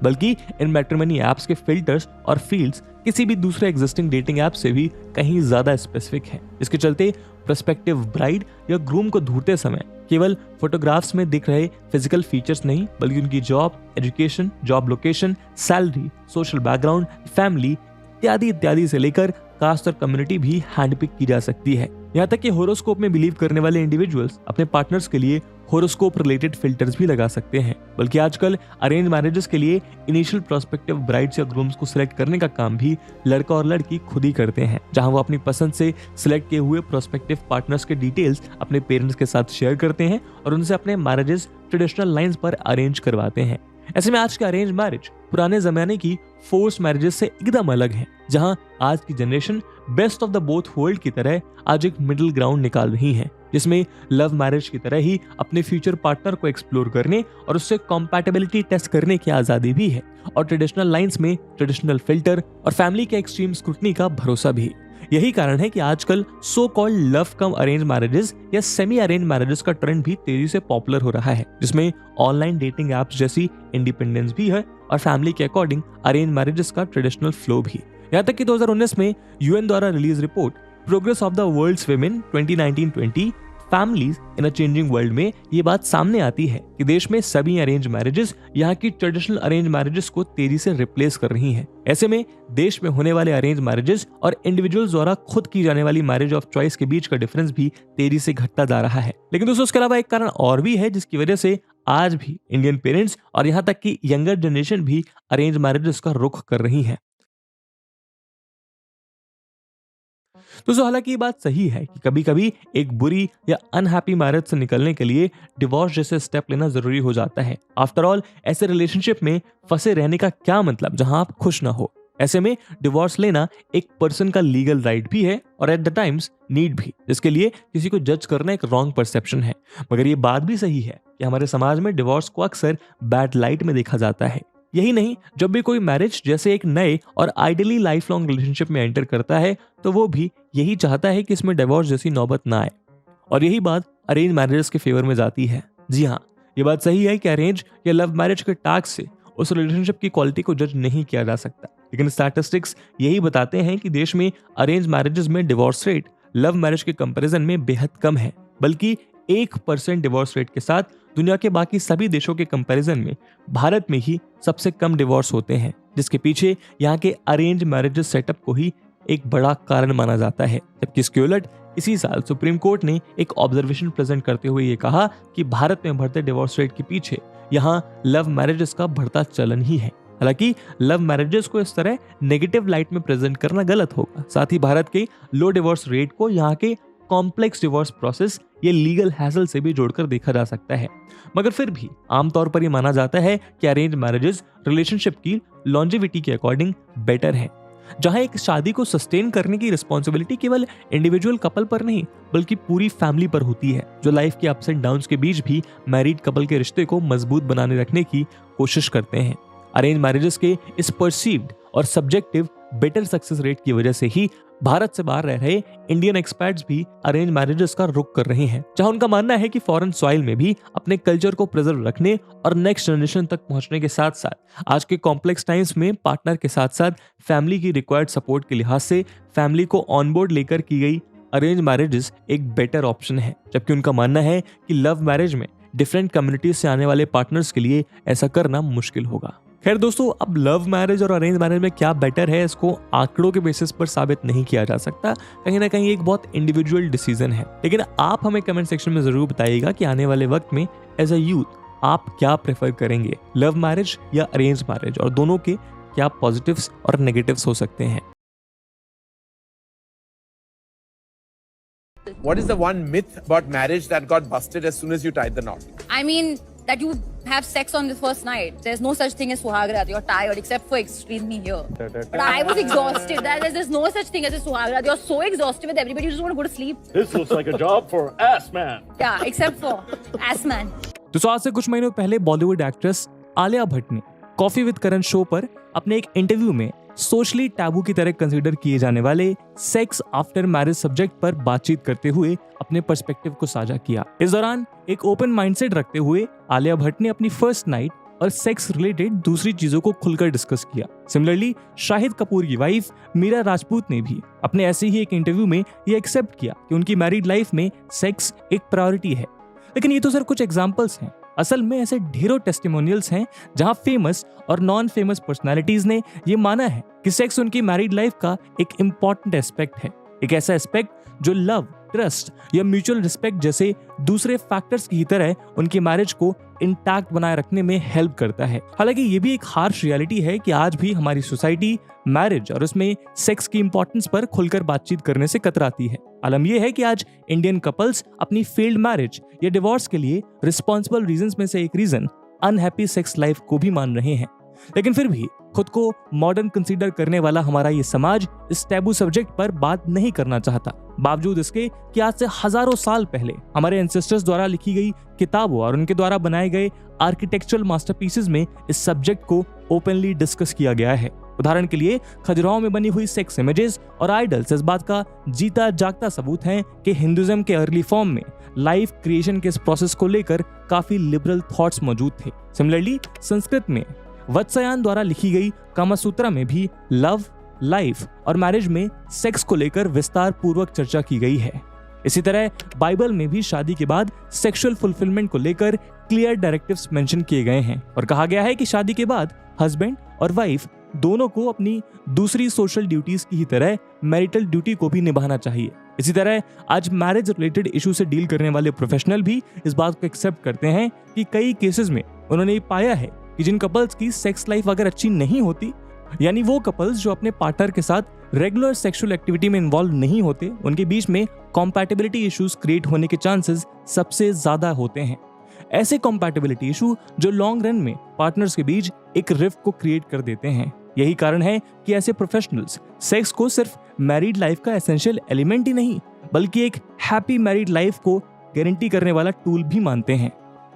बल्कि इन मैट्रिमनी ऐप्स के फिल्टर्स और फील्ड्स किसी भी दूसरे एग्जिस्टिंग डेटिंग ऐप से भी कहीं ज्यादा स्पेसिफिक है। इसके चलते प्रोस्पेक्टिव ब्राइड या ग्रूम को ढूंढते समय केवल फोटोग्राफ्स में दिख रहे फिजिकल फीचर्स नहीं बल्कि उनकी job, education, job location, salary, social background, family इत्यादि इत्यादि से लेकर कास्ट और कम्युनिटी भी हैंडपिक की जा सकती है। यहाँ तक कि होरोस्कोप में बिलीव करने वाले इंडिविजुअल्स अपने पार्टनर्स के लिए होरोस्कोप रिलेटेड फिल्टर्स भी लगा सकते हैं। बल्कि आजकल अरेंज मैरिजेस के लिए इनिशियल प्रोस्पेक्टिव ब्राइड्स या ग्रूम्स को सिलेक्ट करने का काम भी लड़का और लड़की खुद ही करते हैं, जहां वो अपनी पसंद से सिलेक्ट किए हुए प्रोस्पेक्टिव पार्टनर्स के डिटेल्स अपने पेरेंट्स के साथ शेयर करते हैं और उनसे अपने मैरिजेस ट्रेडिशनल लाइंस पर अरेंज करवाते हैं। ऐसे में आज के अरेंज मैरिज पुराने जमाने की फोर्स मैरिजेस से एकदम अलग है, जहां आज की generation best of the both world की तरह आज एक मिडिल ग्राउंड निकाल रही है, जिसमें लव मैरिज की तरह ही अपने फ्यूचर पार्टनर को एक्सप्लोर करने और उससे कॉम्पैटिबिलिटी टेस्ट करने की आजादी भी है, और ट्रेडिशनल लाइंस में ट्रेडिशनल फिल्टर और फैमिली के एक्सट्रीम स्क्रूटनी का भरोसा भी। यही कारण है कि आजकल सो कॉल्ड लव कम अरेंज मैरिजेस या सेमी अरेंज मैरिजेस का ट्रेंड भी तेजी से पॉपुलर हो रहा है, जिसमें ऑनलाइन डेटिंग एप्स जैसी इंडिपेंडेंस भी है और फैमिली के अकॉर्डिंग अरेंज मैरिजेस का ट्रेडिशनल फ्लो भी। यहाँ तक कि 2019 में यूएन द्वारा release report progress of the world's women 2019-20 families in a changing world में ये बात सामने आती है कि देश में सभी अरेंज मैरिजेस यहाँ की ट्रेडिशनल अरेंज मैरिजेस को तेजी से रिप्लेस कर रही हैं। ऐसे में देश में होने वाले अरेंज मैरिजेस और इंडिविजुअल्स द्वारा खुद की जाने वाली मैरिज ऑफ चॉइस के बीच का डिफरेंस भी तेजी से घटता जा रहा है। लेकिन दोस्तों, उसके अलावा एक कारण और भी है जिसकी वजह से आज भी इंडियन पेरेंट्स और यहाँ तक कि यंगर जनरेशन भी अरेंज मैरिजेस का रुख कर रही है। दोस्तों, हालांकि ये बात सही है कि कभी कभी एक बुरी या अनहैप्पी मैरिज से निकलने के लिए डिवोर्स जैसे स्टेप लेना जरूरी हो जाता है। आफ्टर ऑल, ऐसे रिलेशनशिप में फंसे रहने का क्या मतलब जहां आप खुश ना हो। ऐसे में डिवोर्स लेना एक पर्सन का लीगल राइट भी है और एट द टाइम्स नीड भी, जिसके लिए किसी को जज करना एक रॉन्ग परसेप्शन है। मगर ये बात भी सही है कि हमारे समाज में डिवोर्स को अक्सर बैड लाइट में देखा जाता है। यही नहीं, जब भी कोई मैरिज जैसे एक नए और आइडियली लाइफ लॉन्ग रिलेशनशिप में एंटर करता है तो वो भी यही चाहता है कि इसमें डिवोर्स जैसी नौबत ना आए। और यही बात अरेंज मैरिजेस के फेवर में जाती है। जी हाँ, ये बात सही है कि अरेंज या लव मैरिज के टैग से उस रिलेशनशिप की क्वालिटी को जज नहीं किया जा सकता, लेकिन स्टैटिस्टिक्स यही बताते हैं कि देश में अरेंज मैरिजेस में डिवोर्स रेट लव मैरिज के कंपैरिजन में बेहद कम है, बल्कि 1% डिवोर्स रेट के साथ दुनिया के बाकी सभी देशों के कंपैरिजन में भारत में ही सबसे कम डिवोर्स होते हैं, जिसके पीछे यहाँ के अरेंज मैरिजेस सेटअप को ही एक बड़ा कारण माना जाता है। जबकि इसके उलट इसी साल सुप्रीम कोर्ट ने एक ऑब्जर्वेशन प्रेजेंट करते हुए ये कहा कि भारत में बढ़ते डिवोर्स रेट के पीछे यहाँ लव मैरिजेस का बढ़ता चलन ही है। हालांकि लव मैरिजेस को इस तरह नेगेटिव लाइट में प्रेजेंट करना गलत होगा। साथ ही भारत के लो डिवोर्स रेट को यहाँ के कॉम्प्लेक्स डिवोर्स प्रोसेस ये लीगल हैसल से भी जोड़कर देखा जा सकता है। मगर फिर भी आमतौर पर यह माना जाता है कि अरेंज मैरिजेस रिलेशनशिप की लॉन्जेविटी के अकॉर्डिंग बेटर है, जहां एक शादी को सस्टेन करने की रिस्पॉन्सिबिलिटी केवल इंडिविजुअल कपल पर नहीं बल्कि पूरी फैमिली पर होती है, जो लाइफ के अप्स एंड डाउन्स के बीच भी मैरिड कपल के रिश्ते को मजबूत बनाने रखने की कोशिश करते हैं। अरेंज मैरिजेस के इस परसीव्ड और सब्जेक्टिव बेटर सक्सेस रेट की वजह से ही भारत से बाहर रह रहे इंडियन एक्सपर्ट्स भी अरेंज मैरिजेस का रुख कर रहे हैं, जहां उनका मानना है कि फॉरेन सॉइल में भी अपने कल्चर को प्रिजर्व रखने और नेक्स्ट जनरेशन तक पहुंचने के साथ साथ आज के कॉम्प्लेक्स टाइम्स में पार्टनर के साथ साथ फैमिली की रिक्वायर्ड सपोर्ट के लिहाज से फैमिली को ऑनबोर्ड लेकर की गई अरेंज मैरिजेस एक बेटर ऑप्शन है। जबकि उनका मानना है कि लव मैरिज में डिफरेंट कम्युनिटीज से आने वाले पार्टनर्स के लिए ऐसा करना मुश्किल होगा। खैर दोस्तों, अब लव मैरिज और अरेंज मैरिज में क्या बेटर है इसको आंकड़ों के बेसिस पर साबित नहीं किया जा सकता। कहीं ना कहीं एक बहुत इंडिविजुअल डिसीजन है। लेकिन आप हमें कमेंट सेक्शन में जरूर बताइएगा कि आने वाले वक्त में एज अ यूथ आप क्या प्रेफर करेंगे, लव मैरिज या अरेंज मैरिज, और दोनों के क्या पॉजिटिव्स और नेगेटिव्स हो सकते हैं। What is the one myth about marriage that got busted as soon as you tied the knot? I mean, that you have sex on the first night. There's no such thing as Suhagrat. You're tired, except for Extreme Me here. But I was exhausted. There's no such thing as a Suhagrat. You're so exhausted with everybody, you just want to go to sleep. This looks like a job for ass man. Yeah, except for ass man. दोस्तों, आज से कुछ महीनों पहले बॉलीवुड एक्ट्रेस आलिया भट्ट ने कॉफी विद करण शो पर अपने एक इंटरव्यू में सोशली टैबू की तरह कंसीडर किए जाने वाले सेक्स आफ्टर मैरिज सब्जेक्ट पर बातचीत करते हुए अपने पर्सपेक्टिव को साझा किया। इस दौरान एक ओपन माइंडसेट रखते हुए आलिया भट्ट ने अपनी फर्स्ट नाइट और सेक्स रिलेटेड दूसरी चीजों को खुलकर डिस्कस किया। सिमिलरली शाहिद कपूर की वाइफ मीरा राजपूत ने भी अपने ऐसे ही एक इंटरव्यू में ये एक्सेप्ट किया कि उनकी मैरिड लाइफ में सेक्स एक प्रायोरिटी है। लेकिन ये तो सिर्फ कुछ एग्जाम्पल्स हैं। असल में ऐसे ढेरों टेस्टिमोनियल्स हैं जहां फेमस और नॉन फेमस पर्सनालिटीज ने ये माना है कि सेक्स उनकी मैरिड लाइफ का एक इम्पॉर्टेंट एस्पेक्ट है, एक ऐसा एस्पेक्ट जो लव, ट्रस्ट या म्यूचुअल रिस्पेक्ट जैसे दूसरे फैक्टर्स की तरह उनकी मैरिज को इंटैक्ट बनाए रखने में हेल्प करता है। हालांकि ये भी एक हार्श रियलिटी है कि आज भी हमारी सोसाइटी मैरिज और उसमें सेक्स की इंपॉर्टेंस पर खुलकर बातचीत करने से कतराती है। आलम यह है कि आज इंडियन कपल्स अपनी फेल्ड मैरिज या डिवोर्स के लिए रिस्पॉन्सिबल रीजंस में से एक रीजन अनहैप्पी सेक्स लाइफ को भी मान रहे हैं। लेकिन फिर भी खुद को मॉडर्न कंसीडर करने वाला हमारा ये समाज इस टैबू सब्जेक्ट पर बात नहीं करना चाहता, बावजूद इसके कि आज से हजारों साल पहले हमारे एंसेस्टर्स द्वारा लिखी गई किताबों और उनके द्वारा बनाए गए आर्किटेक्चरल मास्टरपीसेस में इस सब्जेक्ट को ओपनली डिस्कस किया गया है। उदाहरण के लिए खजुराहो में बनी हुई सेक्स इमेजेस और आइडल्स इस बात का जीता जागता सबूत हैं कि हिंदुइज्म के अर्ली फॉर्म में लाइफ क्रिएशन के इस प्रोसेस को लेकर काफी लिबरल थॉट्स मौजूद थे। सिमिलरली संस्कृत में वत्सयान द्वारा लिखी गई कामासूत्रा में भी लव, लाइफ और मैरिज में सेक्स को लेकर विस्तार पूर्वक चर्चा की गई है। इसी तरह बाइबल में भी शादी के बाद सेक्सुअल फुलफिलमेंट को लेकर क्लियर डायरेक्टिव्स मेंशन किए गए हैं और कहा गया है कि शादी के बाद हस्बैंड और वाइफ दोनों को अपनी दूसरी सोशल ड्यूटीज की ही तरह मैरिटल ड्यूटी को भी निभाना चाहिए। इसी तरह आज मैरिज रिलेटेड इशू से डील करने वाले प्रोफेशनल भी इस बात को एक्सेप्ट करते हैं कि कई केसेस में उन्होंने ये पाया है कि जिन कपल्स की सेक्स लाइफ अगर अच्छी नहीं होती, यानी वो कपल्स जो अपने पार्टनर के साथ रेगुलर सेक्सुअल एक्टिविटी में इन्वॉल्व नहीं होते, उनके बीच में कॉम्पैटिबिलिटी इश्यूज क्रिएट होने के चांसेस सबसे ज्यादा होते हैं। ऐसे कॉम्पैटिबिलिटी इशू जो लॉन्ग रन में पार्टनर्स के बीच एक रिफ्ट को क्रिएट कर देते हैं। यही कारण है कि ऐसे प्रोफेशनल्स सेक्स को सिर्फ मैरिड लाइफ का एसेंशियल एलिमेंट ही नहीं बल्कि एक हैप्पी मैरिड लाइफ को गारंटी करने वाला टूल भी मानते हैं।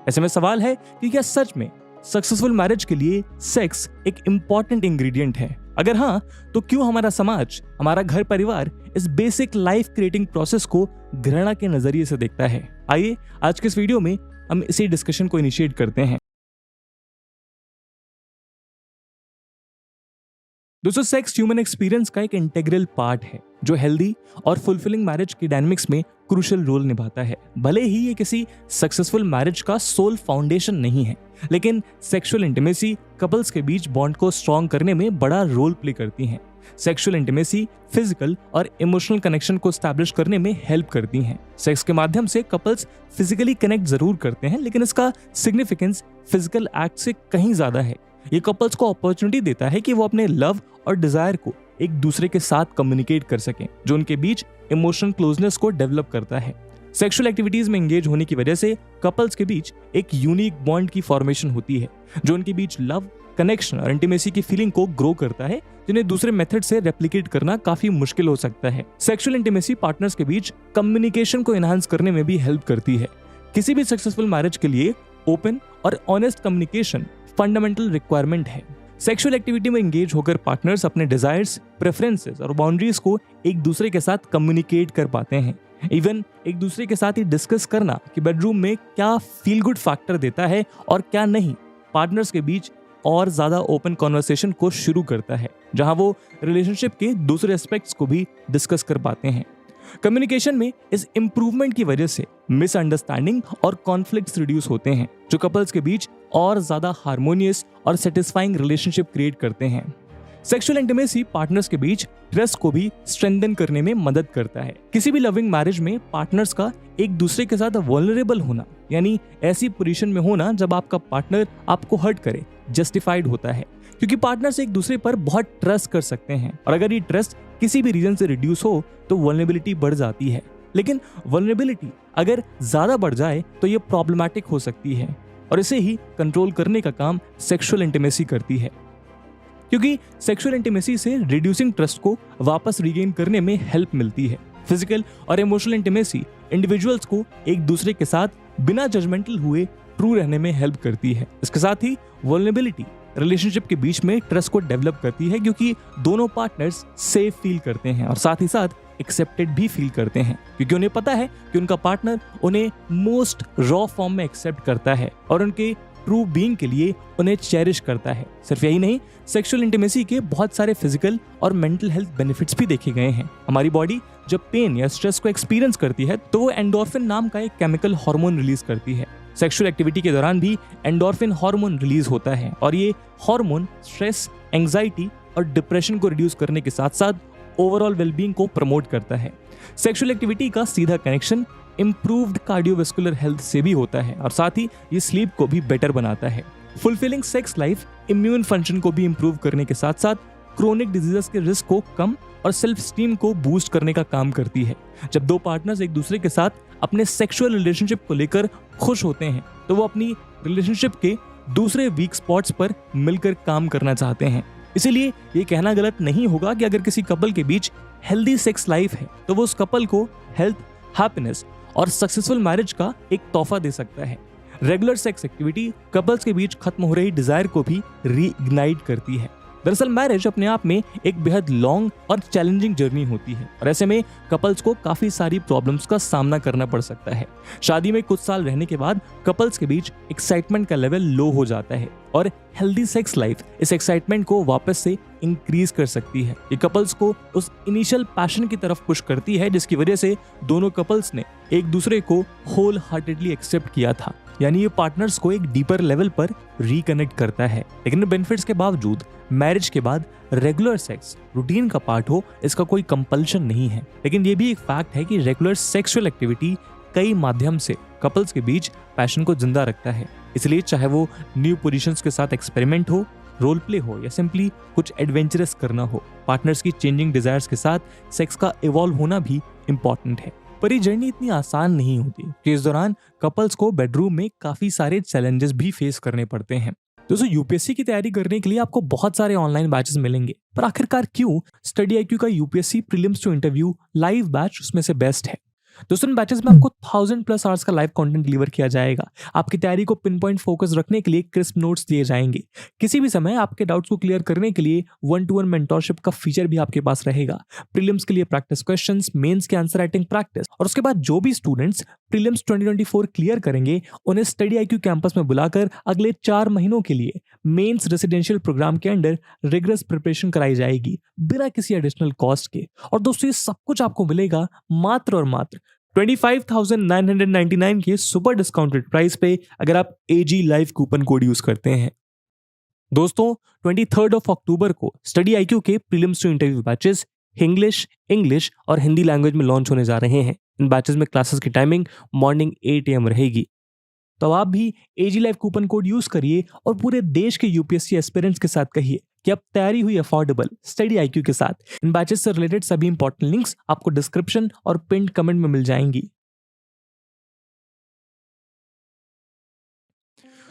ऐसे में सवाल है कि क्या सच में सक्सेसफुल मैरिज के लिए सेक्स एक इंपॉर्टेंट इंग्रेडिएंट है? अगर हाँ, तो क्यों हमारा समाज, हमारा घर परिवार इस बेसिक लाइफ क्रिएटिंग प्रोसेस को घृणा के नजरिए से देखता है? आइए आज के इस वीडियो में हम इसी डिस्कशन को इनिशिएट करते हैं। दोस्तों, सेक्स ह्यूमन एक्सपीरियंस का एक इंटीग्रल पार्ट है जो हेल्दी और फुलफिलिंग मैरिज की डायनामिक्स में क्रूशियल रोल निभाता है। भले ही ये किसी सक्सेसफुल मैरिज का सोल फाउंडेशन नहीं है, लेकिन सेक्सुअल इंटीमेसी कपल्स के बीच बॉन्ड को स्ट्रॉन्ग करने में बड़ा रोल प्ले करती है। सेक्सुअल इंटीमेसी फिजिकल और इमोशनल कनेक्शन को स्टैब्लिश करने में हेल्प करती हैं। सेक्स के माध्यम से कपल्स फिजिकली कनेक्ट जरूर करते हैं, लेकिन इसका सिग्निफिकेंस फिजिकल एक्ट से कहीं ज्यादा है। ये कपल्स को अपॉर्चुनिटी देता है कि वो अपने लव और डिजायर को एक दूसरे के साथ कम्युनिकेट कर सकें, जो उनके बीच इमोशनल क्लोजनेस को डेवलप करता है। सेक्सुअल एक्टिविटीज में एंगेज होने की वजह से कपल्स के बीच एक यूनिक बॉन्ड की फॉर्मेशन होती है, जो उनके बीच लव, कनेक्शन और इंटीमेसी की फीलिंग को ग्रो करता है, जिन्हें दूसरे मेथड से रेप्लिकेट करना काफी मुश्किल हो सकता है। सेक्सुअल इंटीमेसी पार्टनर्स के बीच कम्युनिकेशन को एनहांस करने में भी हेल्प करती है। किसी भी सक्सेसफुल मैरिज के लिए ओपन और ऑनेस्ट कम्युनिकेशन फंडामेंटल रिक्वायरमेंट है। सेक्सुअल एक्टिविटी में एंगेज होकर पार्टनर्स अपने डिजायर्स, प्रेफरेंसेस और बाउंड्रीज को एक दूसरे के साथ कम्युनिकेट कर पाते हैं। इवन एक दूसरे के साथ ही डिस्कस करना कि बेडरूम में क्या फील गुड फैक्टर देता है और क्या नहीं, पार्टनर्स के बीच और ज्यादा ओपन कॉन्वर्सेशन को शुरू करता है, जहां वो रिलेशनशिप के दूसरे एस्पेक्ट्स को भी डिस्कस कर पाते हैं। कम्युनिकेशन में इस इंप्रूवमेंट की वजह से मिसअंडरस्टैंडिंग और कॉन्फ्लिक्ट्स रिड्यूस होते हैं, जो कपल्स के बीच और ज्यादा हार्मोनियस और सेटिस्फाइंग रिलेशनशिप क्रिएट करते हैं। सेक्सुअल इंटीमेसी पार्टनर्स के बीच ट्रस्ट को भी स्ट्रेंथन करने में मदद करता है। किसी भी लविंग मैरिज में पार्टनर्स का एक दूसरे के साथ वल्नरेबल होना, यानी ऐसी पोजीशन में होना जब आपका पार्टनर आपको हर्ट करे, जस्टिफाइड होता है, क्योंकि पार्टनर्स एक दूसरे पर बहुत ट्रस्ट कर सकते हैं। और अगर ये ट्रस्ट किसी भी रीजन से रिड्यूस हो तो वल्नरेबिलिटी बढ़ जाती है। लेकिन वल्नरेबिलिटी अगर ज्यादा बढ़ जाए तो ये प्रॉब्लमैटिक हो सकती है, और इसे ही कंट्रोल करने का काम सेक्सुअल इंटीमेसी करती है, क्योंकि सेक्सुअल इंटीमेसी से रिड्यूसिंग ट्रस्ट को वापस रिगेन करने में हेल्प मिलती है। फिजिकल और इमोशनल इंटीमेसी इंडिविजुअल्स को एक दूसरे के साथ बिना जजमेंटल हुए ट्रू रहने में हेल्प करती है। इसके साथ ही वल्नरेबिलिटी रिलेशनशिप के बीच में ट्रस्ट को डेवलप करती है, क्योंकि दोनों पार्टनर्स सेफ फील करते हैं और साथ ही साथ एक्सेप्टेड भी फील करते हैं, क्योंकि उन्हें पता है कि उनका पार्टनर उन्हें मोस्ट रॉ फॉर्म में एक्सेप्ट करता है और उनके ट्रू बीइंग के लिए उन्हें चेरिश करता है। सिर्फ यही नहीं, सेक्सुअल इंटीमेसी के बहुत सारे फिजिकल और मेंटल हेल्थ बेनिफिट्स भी देखे गए हैं। हमारी बॉडी जब पेन या स्ट्रेस को एक्सपीरियंस करती है तो वो एंडोर्फिन नाम का एक केमिकल हार्मोन रिलीज करती है। सेक्सुअल एक्टिविटी के दौरान भी एंडोर्फिन हार्मोन रिलीज होता है, और ये हार्मोन स्ट्रेस, एंजाइटी और डिप्रेशन को रिड्यूस करने के साथ साथ ओवरऑल वेलबींग को प्रमोट करता है। सेक्सुअल एक्टिविटी का सीधा कनेक्शन इंप्रूव्ड कार्डियोवैस्कुलर हेल्थ से भी होता है, और साथ ही ये स्लीप को भी बेटर बनाता है। Fulfilling sex life immune function को भी इंप्रूव करने के साथ साथ क्रोनिक डिजीजेस के रिस्क को कम और सेल्फ स्टीम को बूस्ट करने का काम करती है। जब दो पार्टनर्स एक दूसरे के साथ अपने सेक्सुअल रिलेशनशिप को लेकर खुश होते हैं तो वो अपनी रिलेशनशिप के दूसरे वीक स्पॉट्स पर मिलकर काम करना चाहते हैं। इसीलिए ये कहना गलत नहीं होगा कि अगर किसी कपल के बीच हेल्दी सेक्स लाइफ है तो वो उस कपल को हेल्थ, हैप्पीनेस और सक्सेसफुल मैरिज का एक तोहफा दे सकता है। रेगुलर सेक्स एक्टिविटी कपल्स के बीच खत्म हो रही डिजायर को भी रीइग्नाइट करती है। दरअसल मैरिज अपने आप में एक बेहद लॉन्ग और चैलेंजिंग जर्नी होती है, और ऐसे में कपल्स को काफी सारी प्रॉब्लम्स का सामना करना पड़ सकता है। शादी में कुछ साल रहने के बाद कपल्स के बीच एक्साइटमेंट का लेवल लो हो जाता है, और हेल्दी सेक्स लाइफ इस एक्साइटमेंट को वापस से इंक्रीज कर सकती है। ये कपल्स को उस इनिशियल पैशन की तरफ पुश करती है, जिसकी वजह से दोनों कपल्स ने एक दूसरे को होल हार्टेडली एक्सेप्ट किया था। यानी ये पार्टनर्स को एक डीपर लेवल पर रिकनेक्ट करता है। लेकिन बेनिफिट्स के बावजूद मैरिज के बाद रेगुलर सेक्स रूटीन का पार्ट हो, इसका कोई कंपल्शन नहीं है। लेकिन ये भी एक फैक्ट है कि रेगुलर सेक्सुअल एक्टिविटी कई माध्यम से कपल्स के बीच पैशन को जिंदा रखता है। इसलिए चाहे वो न्यू पोजीशंस के साथ एक्सपेरिमेंट हो, रोल प्ले हो या सिंपली कुछ एडवेंचरस करना हो, पार्टनर्स की चेंजिंग डिजायर्स के साथ सेक्स का इवॉल्व होना भी इंपॉर्टेंट है। पर ये जर्नी इतनी आसान नहीं होती कि इस दौरान कपल्स को बेडरूम में काफी सारे चैलेंजेस भी फेस करने पड़ते हैं। दोस्तों, यूपीएससी की तैयारी करने के लिए आपको बहुत सारे ऑनलाइन बैचेस मिलेंगे, पर आखिरकार क्यों स्टडी IQ का UPSC prelims to interview live batch उसमें से बेस्ट है? दोस्तों इन बैचेस में आपको 1000+ आवर्स का लाइव कंटेंट डिलीवर किया जाएगा। आपकी तैयारी को पिन पॉइंट फोकस रखने के लिए क्रिस्प नोट्स दिए जाएंगे। किसी भी समय आपके डाउट्स को क्लियर करने के लिए 1-to-1 मेंटोरशिप का फीचर भी आपके पास रहेगा। प्रीलिम्स के लिए प्रैक्टिस क्वेश्चंस, मेंस के आंसर राइटिंग प्रैक्टिस, और उसके बाद जो भी स्टूडेंट्स प्रीलिम्स 2024 क्लियर करेंगे उन्हें स्टडी IQ कैंपस में बुलाकर अगले 4 महीनों के लिए मेंस रेसिडेंशियल प्रोग्राम के अंडर रिगरस प्रिपरेशन कराई जाएगी बिना किसी एडिशनल कॉस्ट के। और दोस्तों ये सब कुछ आपको मिलेगा मात्र और मात्र 25,999 के सुपर डिस्काउंटेड प्राइस पे अगर आप AG live coupon code use करते हैं। दोस्तों 23 अक्टूबर को स्टडी IQ के prelims to interview batches English और हिंदी लैंग्वेज में लॉन्च होने जा रहे हैं। इन बैचेस में क्लासेस की टाइमिंग मॉर्निंग 8 AM रहेगी। तो आप भी AG live coupon code use करिए और पूरे देश के UPSC एस्पिरेंट्स के साथ कहिए कि अब तैयारी हुई अफोर्डेबल स्टडी IQ के साथ। इन बैचेस से रिलेटेड सभी इंपॉर्टेंट लिंक्स आपको डिस्क्रिप्शन और पिन कमेंट में मिल जाएंगी।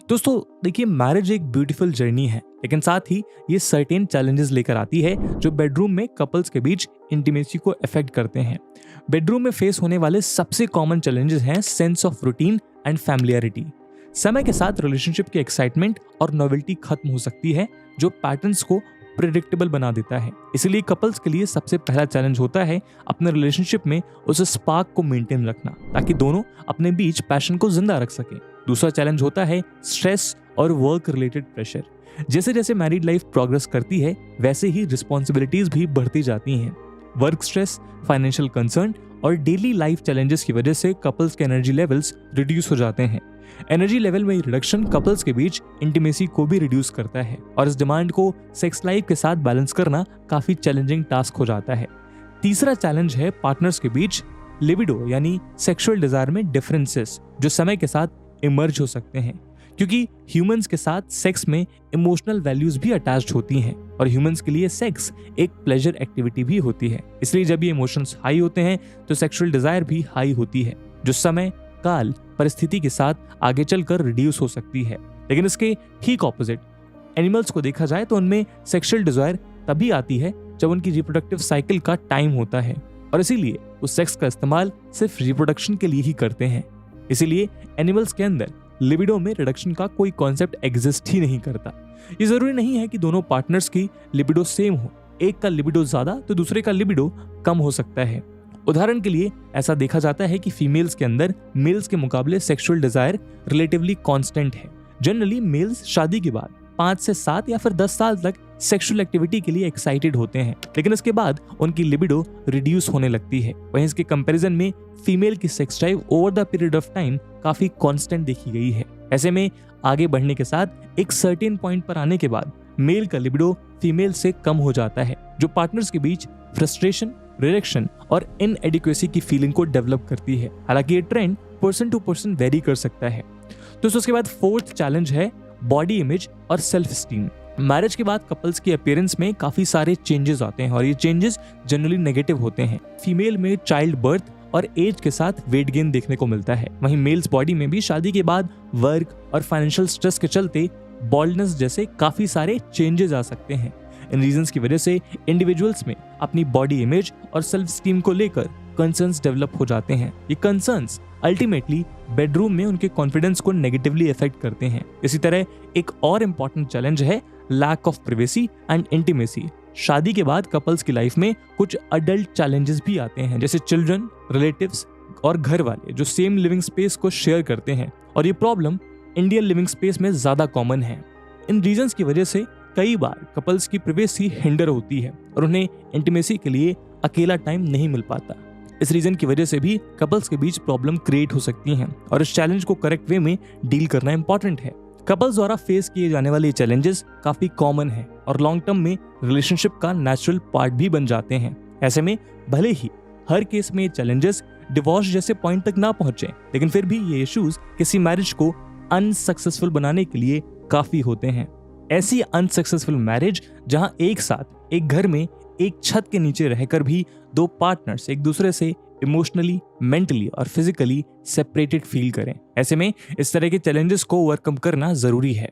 दोस्तों देखिए, मैरिज एक ब्यूटीफुल जर्नी है, लेकिन साथ ही ये सर्टेन चैलेंजेस लेकर आती है जो बेडरूम में कपल्स के बीच इंटीमेसी को अफेक्ट करते हैं। बेडरूम में फेस होने वाले सबसे कॉमन चैलेंजेस हैं sense of routine and familiarity. समय के साथ रिलेशनशिप की एक्साइटमेंट और नोवेल्टी खत्म हो सकती है जो पैटर्न्स को प्रिडिक्टेबल बना देता है। इसीलिए कपल्स के लिए सबसे पहला चैलेंज होता है अपने रिलेशनशिप में उस स्पार्क को मेंटेन रखना ताकि दोनों अपने बीच पैशन को जिंदा रख सकें। दूसरा चैलेंज होता है स्ट्रेस और वर्क रिलेटेड प्रेशर। जैसे जैसे मैरिड लाइफ प्रोग्रेस करती है वैसे ही रिस्पॉन्सिबिलिटीज भी बढ़ती जाती हैं। वर्क स्ट्रेस, फाइनेंशियल कंसर्न और डेली लाइफ चैलेंजेस की वजह से कपल्स के एनर्जी लेवल्स रिड्यूस हो जाते हैं। एनर्जी लेवल में रिडक्शन कपल्स के बीच इंटीमेसी को भी रिड्यूस करता है और इस डिमांड को सेक्स लाइफ के साथ बैलेंस करना काफी चैलेंजिंग टास्क हो जाता है। तीसरा चैलेंज है पार्टनर्स के बीच लिबिडो यानी सेक्सुअल डिजायर में डिफरेंसेस जो समय के साथ इमर्ज हो सकते हैं, क्योंकि ह्यूमंस के साथ सेक्स में इमोशनल वैल्यूज भी अटैच्ड होती हैं और ह्यूमंस के लिए सेक्स एक प्लेजर एक्टिविटी भी होती है। इसलिए जब ये इमोशंस हाई होते हैं तो सेक्सुअल डिजायर भी हाई होती है जो समय, काल, परिस्थिति के साथ आगे चलकर रिड्यूस हो सकती है। लेकिन इसके ठीक ऑपोजिट एनिमल्स को देखा जाए तो उनमें सेक्सुअल डिजायर तभी आती है जब उनकी रिप्रोडक्टिव साइकिल का टाइम होता है और इसीलिए वो सेक्स का इस्तेमाल सिर्फ रिप्रोडक्शन के लिए ही करते हैं। इसीलिए एनिमल्स के अंदर लिबिडो में रिडक्शन का कोई कॉन्सेप्ट एग्जिस्ट ही नहीं करता। ये जरूरी नहीं है कि दोनों पार्टनर्स की लिबिडो सेम हो, एक का लिबिडो ज्यादा तो दूसरे का लिबिडो कम हो सकता है। उदाहरण के लिए ऐसा देखा जाता है कि फीमेल्स के अंदर मेल्स के मुकाबले सेक्सुअल डिजायर रिलेटिवली कांस्टेंट है। जनरली मेल्स शादी के बाद 5 से 7 या फिर 10 साल तक सेक्सुअल एक्टिविटी के लिए एक्साइटेड होते हैं, लेकिन इसके बाद उनकी लिबिडो रिड्यूस होने लगती है। वहीं इसके कंपैरिजन में फीमेल की sex drive over the period of time काफी कांस्टेंट देखी गई है। ऐसे में आगे बढ़ने के साथ एक सर्टेन पॉइंट पर आने के बाद मेल का लिबिडो फीमेल से कम हो जाता है, जो पार्टनर्स के बीच फ्रस्ट्रेशन, रिजेक्शन और इनएडिक्वेसी की फीलिंग को डेवलप करती है। हालांकि ये trend person to person vary कर सकता है। तो उसके बाद फोर्थ चैलेंज है बॉडी इमेज और सेल्फ स्टीम। मैरिज के बाद कपल्स की अपीयरेंस में काफी सारे चेंजेस आते हैं और ये चेंजेस जनरली नेगेटिव होते हैं। फीमेल में चाइल्ड बर्थ और एज के साथ वेट गेन देखने को मिलता है। वहीं मेल्स बॉडी में भी शादी के बाद वर्क और फाइनेंशियल स्ट्रेस के चलते बॉल्डनेस जैसे काफी सारे चेंजेस आ सकते हैं। इन रीजंस की वजह से इंडिविजुअल्स में अपनी बॉडी इमेज और सेल्फ स्टीम को लेकर कंसर्न्स डेवलप हो जाते हैं। ये कंसर्न्स अल्टीमेटली बेडरूम में उनके कॉन्फिडेंस को नेगेटिवली इफेक्ट करते हैं। इसी तरह एक और इम्पॉर्टेंट चैलेंज है lack of privacy and intimacy. शादी के बाद कपल्स की लाइफ में कुछ अडल्ट चैलेंजेस भी आते हैं, जैसे चिल्ड्रन, रिलेटिव्स और घर वाले जो सेम लिविंग स्पेस को शेयर करते हैं, और ये प्रॉब्लम इंडियन लिविंग स्पेस में ज्यादा कॉमन है। इन रीजंस की वजह से कई बार कपल्स की प्रिवेसी हिंडर होती है और उन्हें इंटीमेसी के लिए अकेला टाइम नहीं मिल पाता। इस रीजन की वजह से भी कपल्स के बीच प्रॉब्लम क्रिएट हो सकती हैं और इस चैलेंज को करेक्ट वे में डील करना इंपॉर्टेंट है। कपल्स द्वारा फेस किए जाने वाले चैलेंजेस काफी कॉमन है और लॉन्ग टर्म में रिलेशनशिप का नेचुरल पार्ट भी बन जाते हैं। ऐसे में भले ही हर केस में चैलेंजेस डिवोर्स जैसे पॉइंट तक ना पहुंचे, लेकिन फिर भी ये इश्यूज किसी मैरिज को अनसक्सेसफुल बनाने के लिए काफी होते हैं। ऐसी अनसक्सेसफुल मैरिज जहां एक साथ एक घर में एक छत के नीचे रहकर भी दो पार्टनर्स एक दूसरे से इमोशनली, मेंटली और फिजिकली सेपरेटेड फील करें। ऐसे में इस तरह के चैलेंजेस को ओवरकम करना जरूरी है।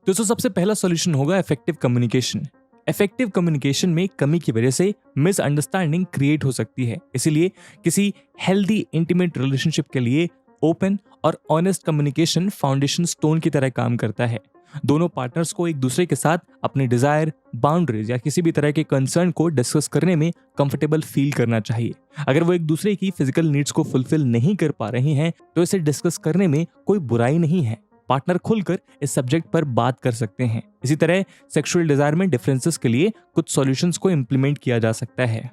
दोस्तों सबसे पहला सॉल्यूशन होगा इफेक्टिव कम्युनिकेशन। इफेक्टिव कम्युनिकेशन में कमी की वजह से मिसअंडरस्टैंडिंग क्रिएट हो सकती है। इसीलिए किसी हेल्दी इंटीमेट रिलेशनशिप के लिए ओपन और ऑनेस्ट कम्युनिकेशन फाउंडेशन स्टोन की तरह काम करता है। दोनों पार्टनर्स को एक दूसरे के साथ अपने डिजायर, बाउंड्रीज या किसी भी तरह के कंसर्न को डिस्कस करने में कंफर्टेबल फील करना चाहिए। अगर वो एक दूसरे की फिजिकल नीड्स को फुलफिल नहीं कर पा रहे हैं तो इसे डिस्कस करने में कोई बुराई नहीं है। पार्टनर खुलकर इस सब्जेक्ट पर बात कर सकते हैं। इसी तरह सेक्सुअल डिजायर में डिफरेंसेस के लिए कुछ सॉल्यूशंस को इंप्लीमेंट किया जा सकता है।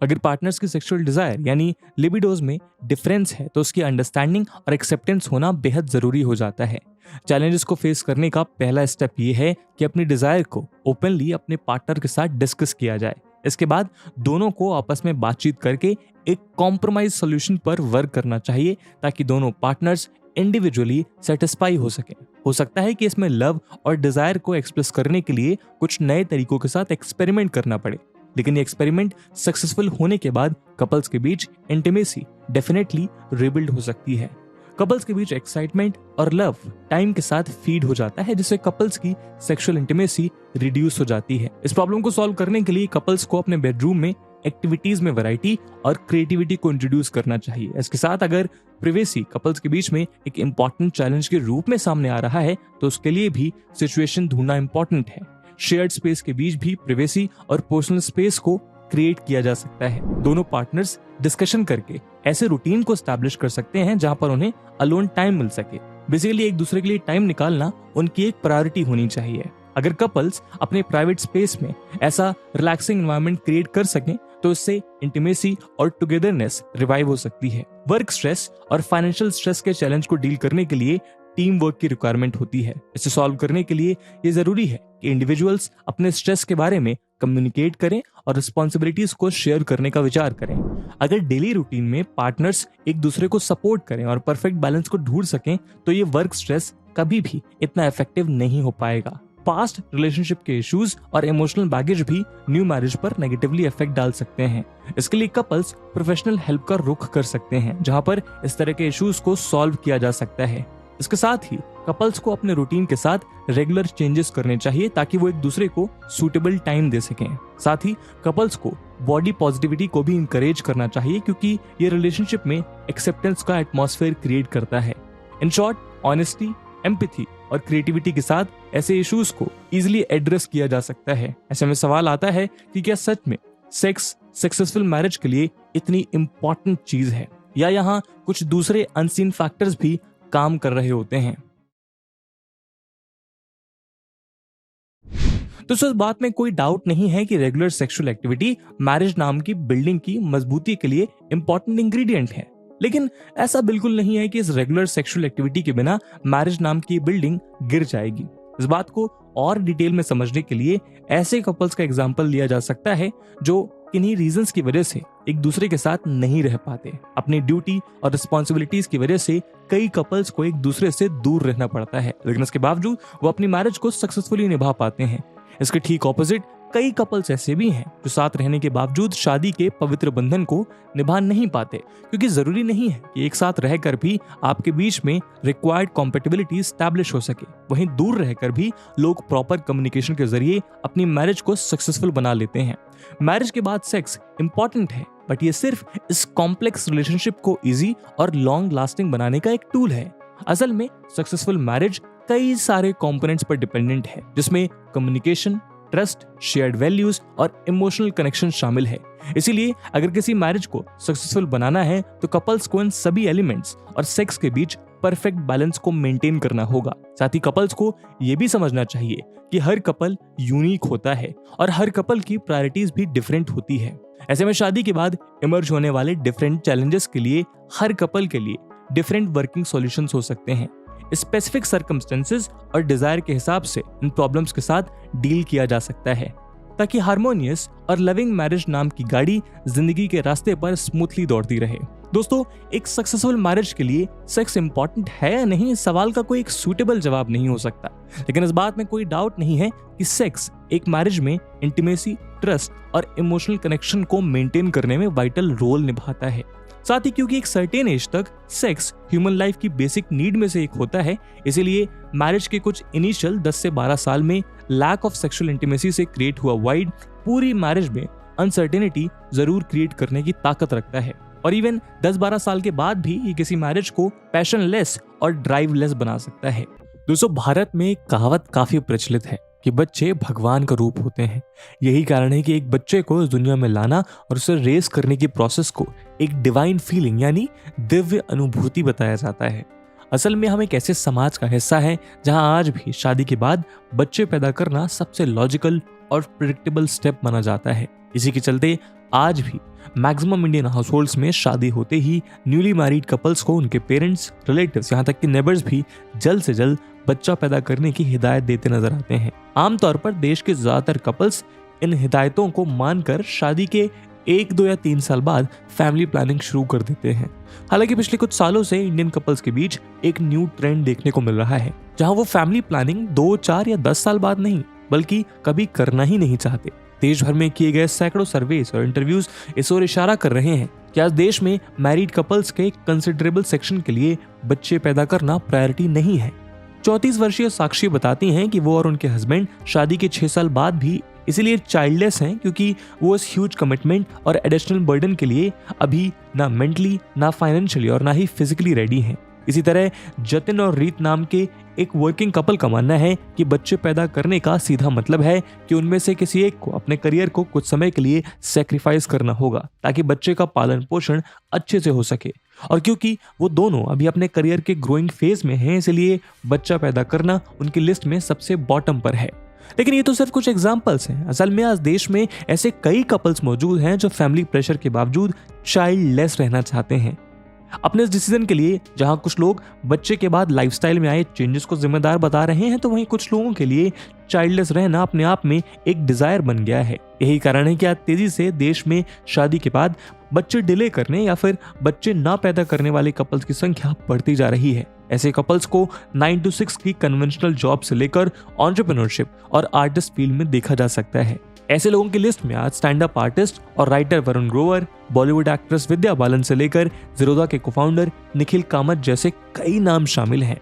अगर पार्टनर्स की सेक्सुअल डिजायर यानी लिबिडोज में डिफरेंस है तो उसकी अंडरस्टैंडिंग और एक्सेप्टेंस होना बेहद जरूरी हो जाता है। चैलेंजेस को फेस करने का पहला स्टेप ये है कि अपनी डिजायर को ओपनली अपने पार्टनर के साथ डिस्कस किया जाए। इसके बाद दोनों को आपस में बातचीत करके एक कॉम्प्रोमाइज सॉल्यूशन पर वर्क करना चाहिए ताकि दोनों पार्टनर्स इंडिविजुअली सेटिस्फाई हो सके। हो सकता है कि इसमें लव और डिजायर को एक्सप्रेस करने के लिए कुछ नए तरीकों के साथ एक्सपेरिमेंट करना पड़े, लेकिन ये एक्सपेरिमेंट सक्सेसफुल होने के बाद कपल्स के बीच इंटीमेसी डेफिनेटली रिबिल्ड हो सकती है। कपल्स के बीच एक्साइटमेंट और लव टाइम के साथ फीड हो जाता है, जिससे कपल्स की सेक्सुअल इंटीमेसी रिड्यूस हो जाती है। इस प्रॉब्लम को सॉल्व करने के लिए कपल्स को अपने बेडरूम में एक्टिविटीज में वैरायटी और क्रिएटिविटी को इंट्रोड्यूस करना चाहिए। इसके साथ अगर प्रिवेसी कपल्स के बीच में एक इंपॉर्टेंट चैलेंज के रूप में सामने आ रहा है तो उसके लिए भी सिचुएशन ढूंढना इंपॉर्टेंट है। शेयर्ड स्पेस के बीच भी प्रिवेसी और पर्सनल स्पेस को क्रिएट किया जा सकता है। दोनों पार्टनर्स डिस्कशन करके ऐसे रूटीन को एस्टैब्लिश कर सकते हैं जहां पर उन्हें अलोन टाइम मिल सके। बेसिकली एक दूसरे के लिए टाइम निकालना उनकी एक प्रायोरिटी होनी चाहिए। अगर कपल्स अपने प्राइवेट स्पेस में ऐसा रिलैक्सिंग एनवायरनमेंट क्रिएट कर सकें तो इससे इंटीमेसी और टुगेदरनेस रिवाइव हो सकती है। वर्क स्ट्रेस और फाइनेंशियल स्ट्रेस के चैलेंज को डील करने के लिए टीम वर्क की रिक्वायरमेंट होती है। इसे सॉल्व करने के लिए ये जरूरी है कि इंडिविजुअल्स अपने स्ट्रेस के बारे में कम्युनिकेट करें और रिस्पॉन्सिबिलिटीज को शेयर करने का विचार करें। अगर डेली रूटीन में पार्टनर्स एक दूसरे को सपोर्ट करें और परफेक्ट बैलेंस को ढूंढ सकें तो ये वर्क स्ट्रेस कभी भी इतना इफेक्टिव नहीं हो पाएगा। पास्ट रिलेशनशिप के इश्यूज और इमोशनल बैगेज भी न्यू मैरिज पर नेगेटिवली इफेक्ट डाल सकते हैं। इसके लिए कपल्स प्रोफेशनल हेल्प का रुख कर सकते हैं जहां पर इस तरह के इश्यूज को सॉल्व किया जा सकता है। इसके साथ ही कपल्स को अपने रूटीन के साथ रेगुलर चेंजेस करने चाहिए ताकि वो एक दूसरे को सूटेबल टाइम दे सकें। साथ ही कपल्स को बॉडी पॉजिटिविटी को भी इंकरेज करना चाहिए क्योंकि ये रिलेशनशिप में एक्सेप्टेंस का एटमॉस्फेयर क्रिएट करता है। इन शॉर्ट, ऑनेस्टी, एम्पैथी और क्रिएटिविटी के साथ ऐसे इश्यूज को इजीली एड्रेस किया जा सकता है। ऐसे में सवाल आता है कि क्या सच में सेक्स सक्सेसफुल मैरिज के लिए इतनी इंपॉर्टेंट चीज है या यहाँ कुछ दूसरे अनसीन फैक्टर्स भी काम कर रहे होते हैं। तो इस बात में कोई डाउट नहीं है कि रेगुलर सेक्सुअल एक्टिविटी मैरिज नाम की बिल्डिंग की मजबूती के लिए इंपॉर्टेंट इंग्रेडिएंट है। लेकिन ऐसा बिल्कुल नहीं है कि इस रेगुलर सेक्सुअल एक्टिविटी के बिना मैरिज नाम की बिल्डिंग गिर जाएगी। इस बात को और डिटेल में समझने के लिए ऐसे कपल्स का एग्जांपल लिया जा सकता है जो किन्हीं रीजंस की वजह से एक दूसरे के साथ नहीं रह पाते। अपनी ड्यूटी और रिस्पॉन्सिबिलिटीज की वजह से कई कपल्स को एक दूसरे से दूर रहना पड़ता है, लेकिन इसके बावजूद वो अपनी मैरिज को सक्सेसफुली निभा पाते हैं। इसके ठीक ऑपोजिट कई कपल्स ऐसे भी हैं जो साथ रहने के बावजूद शादी के पवित्र बंधन को निभा नहीं पाते, क्योंकि जरूरी नहीं है कि एक साथ रहकर भी आपके बीच में रिक्वायर्ड कॉम्पेटिबिलिटी एस्टैब्लिश हो सके। वहीं दूर रहकर भी लोग प्रॉपर कम्युनिकेशन के जरिए अपनी मैरिज को सक्सेसफुल बना लेते हैं। मैरिज के बाद सेक्स इंपॉर्टेंट है, बट ये सिर्फ इस कॉम्प्लेक्स रिलेशनशिप को इजी और लॉन्ग लास्टिंग बनाने का एक टूल है। असल में सक्सेसफुल मैरिज कई सारे कंपोनेंट्स पर डिपेंडेंट है, जिसमें कम्युनिकेशन, ट्रस्ट, शेयर्ड वैल्यूज और इमोशनल कनेक्शन शामिल है। इसीलिए अगर किसी मैरिज को सक्सेसफुल बनाना है तो कपल्स को इन सभी एलिमेंट्स और सेक्स के बीच परफेक्ट बैलेंस को मेंटेन करना होगा। साथ ही कपल्स को यह भी समझना चाहिए कि हर कपल यूनिक होता है और हर कपल की प्रायोरिटीज भी डिफरेंट होती है। ऐसे में शादी के बाद इमर्ज होने वाले डिफरेंट चैलेंजेस के लिए हर कपल के लिए डिफरेंट वर्किंग सॉल्यूशंस हो सकते हैं। स्पेसिफिक सर्कमस्टेंसेस और डिजायर के हिसाब से इन प्रॉब्लम्स के साथ डील किया जा सकता है ताकि हार्मोनियस और लविंग मैरिज नाम की गाड़ी जिंदगी के रास्ते पर स्मूथली दौड़ती रहे। दोस्तों, एक सक्सेसफुल मैरिज के लिए सेक्स इंपॉर्टेंट है या नहीं, इस सवाल का कोई एक सूटेबल जवाब नहीं हो सकता, लेकिन इस बात में कोई डाउट नहीं है कि सेक्स एक मैरिज में इंटीमेसी, ट्रस्ट और इमोशनल कनेक्शन को मेंटेन करने में वाइटल रोल निभाता है। साथ ही क्योंकि एक सर्टेन एज तक सेक्स ह्यूमन लाइफ की बेसिक नीड में से एक होता है, इसीलिए मैरिज के कुछ इनिशियल 10 से 12 साल में लैक ऑफ सेक्सुअल इंटीमेसी से क्रिएट हुआ वाइड पूरी मैरिज में अनसर्टेनिटी जरूर क्रिएट करने की ताकत रखता है और इवन 10-12 साल के बाद भी ये किसी मैरिज को पैशनलेस और ड्राइवलेस बना सकता है। दोस्तों, भारत में एक कहावत काफी प्रचलित है कि बच्चे भगवान का रूप होते हैं। यही कारण है कि एक बच्चे को इस दुनिया में लाना और उसे रेस करने की प्रोसेस को एक डिवाइन फीलिंग यानी दिव्य अनुभूति बताया जाता है। असल में हम एक ऐसे समाज का हिस्सा है जहां आज भी शादी के बाद बच्चे पैदा करना सबसे लॉजिकल और प्रेडिक्टेबल स्टेप माना जाता है। इसी के चलते आज भी मैक्सिमम इंडियन हाउसहोल्ड्स में शादी होते ही न्यूली मैरिड कपल्स को उनके पेरेंट्स, रिलेटिव्स, यहाँ तक कि नेबर्स भी जल्द से जल्द बच्चा पैदा करने की हिदायत देते नजर आते हैं। आमतौर पर देश के ज्यादातर कपल्स इन हिदायतों को मानकर शादी के 1, 2 या 3 साल बाद फैमिली प्लानिंग शुरू कर देते हैं। हालांकि पिछले कुछ सालों से इंडियन कपल्स के बीच एक न्यू ट्रेंड देखने को मिल रहा है जहां वो फैमिली प्लानिंग 2, 4 या 10 साल बाद नहीं बल्कि कभी करना ही नहीं चाहते। देश भर में किए गए सैकड़ों सर्वेस और इंटरव्यूज इस ओर इशारा कर रहे हैं कि आज देश में मैरिड कपल्स के कंसिडरेबल सेक्शन के लिए बच्चे पैदा करना प्रायोरिटी नहीं है। 34 वर्षीय साक्षी बताती हैं कि वो और उनके हस्बैंड शादी के 6 साल बाद भी इसीलिए चाइल्डलेस हैं क्योंकि वो इस ह्यूज कमिटमेंट और एडिशनल बर्डन के लिए अभी ना मेंटली, ना फाइनेंशियली और ना ही फिजिकली रेडी हैं। इसी तरह जतिन और रीत नाम के एक वर्किंग कपल का मानना है कि बच्चे पैदा करने का सीधा मतलब है कि उनमें से किसी एक को अपने करियर को कुछ समय के लिए सैक्रिफाइस करना होगा ताकि बच्चे का पालन पोषण अच्छे से हो सके। और क्योंकि वो दोनों अभी अपने करियर के ग्रोइंग फेज में हैं, इसलिए बच्चा पैदा करना उनकी लिस्ट में सबसे बॉटम पर है। लेकिन ये तो सिर्फ कुछ एग्जाम्पल्स हैं। असल में आज देश में ऐसे कई कपल्स मौजूद हैं जो फैमिली प्रेशर के बावजूद चाइल्डलेस रहना चाहते हैं। अपने इस डिसीजन के लिए जहां कुछ लोग बच्चे के बाद लाइफस्टाइल में आए चेंजेस को जिम्मेदार बता रहे हैं, तो वहीं कुछ लोगों के लिए चाइल्डलेस रहना अपने आप में एक डिजायर बन गया है। यही कारण है कि आज तेजी से देश में शादी के बाद बच्चे डिले करने या फिर बच्चे ना पैदा करने वाले कपल्स की संख्या बढ़ती जा रही है। ऐसे कपल्स को 9 to 6 की कन्वेंशनल जॉब से लेकर एंटरप्रेन्योरशिप और आर्टिस्ट फील्ड में देखा जा सकता है। ऐसे लोगों की लिस्ट में आज स्टैंड अप आर्टिस्ट और राइटर वरुण ग्रोवर, बॉलीवुड एक्ट्रेस विद्या बालन से लेकर ज़ीरोधा के को-फाउंडर निखिल कामत जैसे कई नाम शामिल हैं।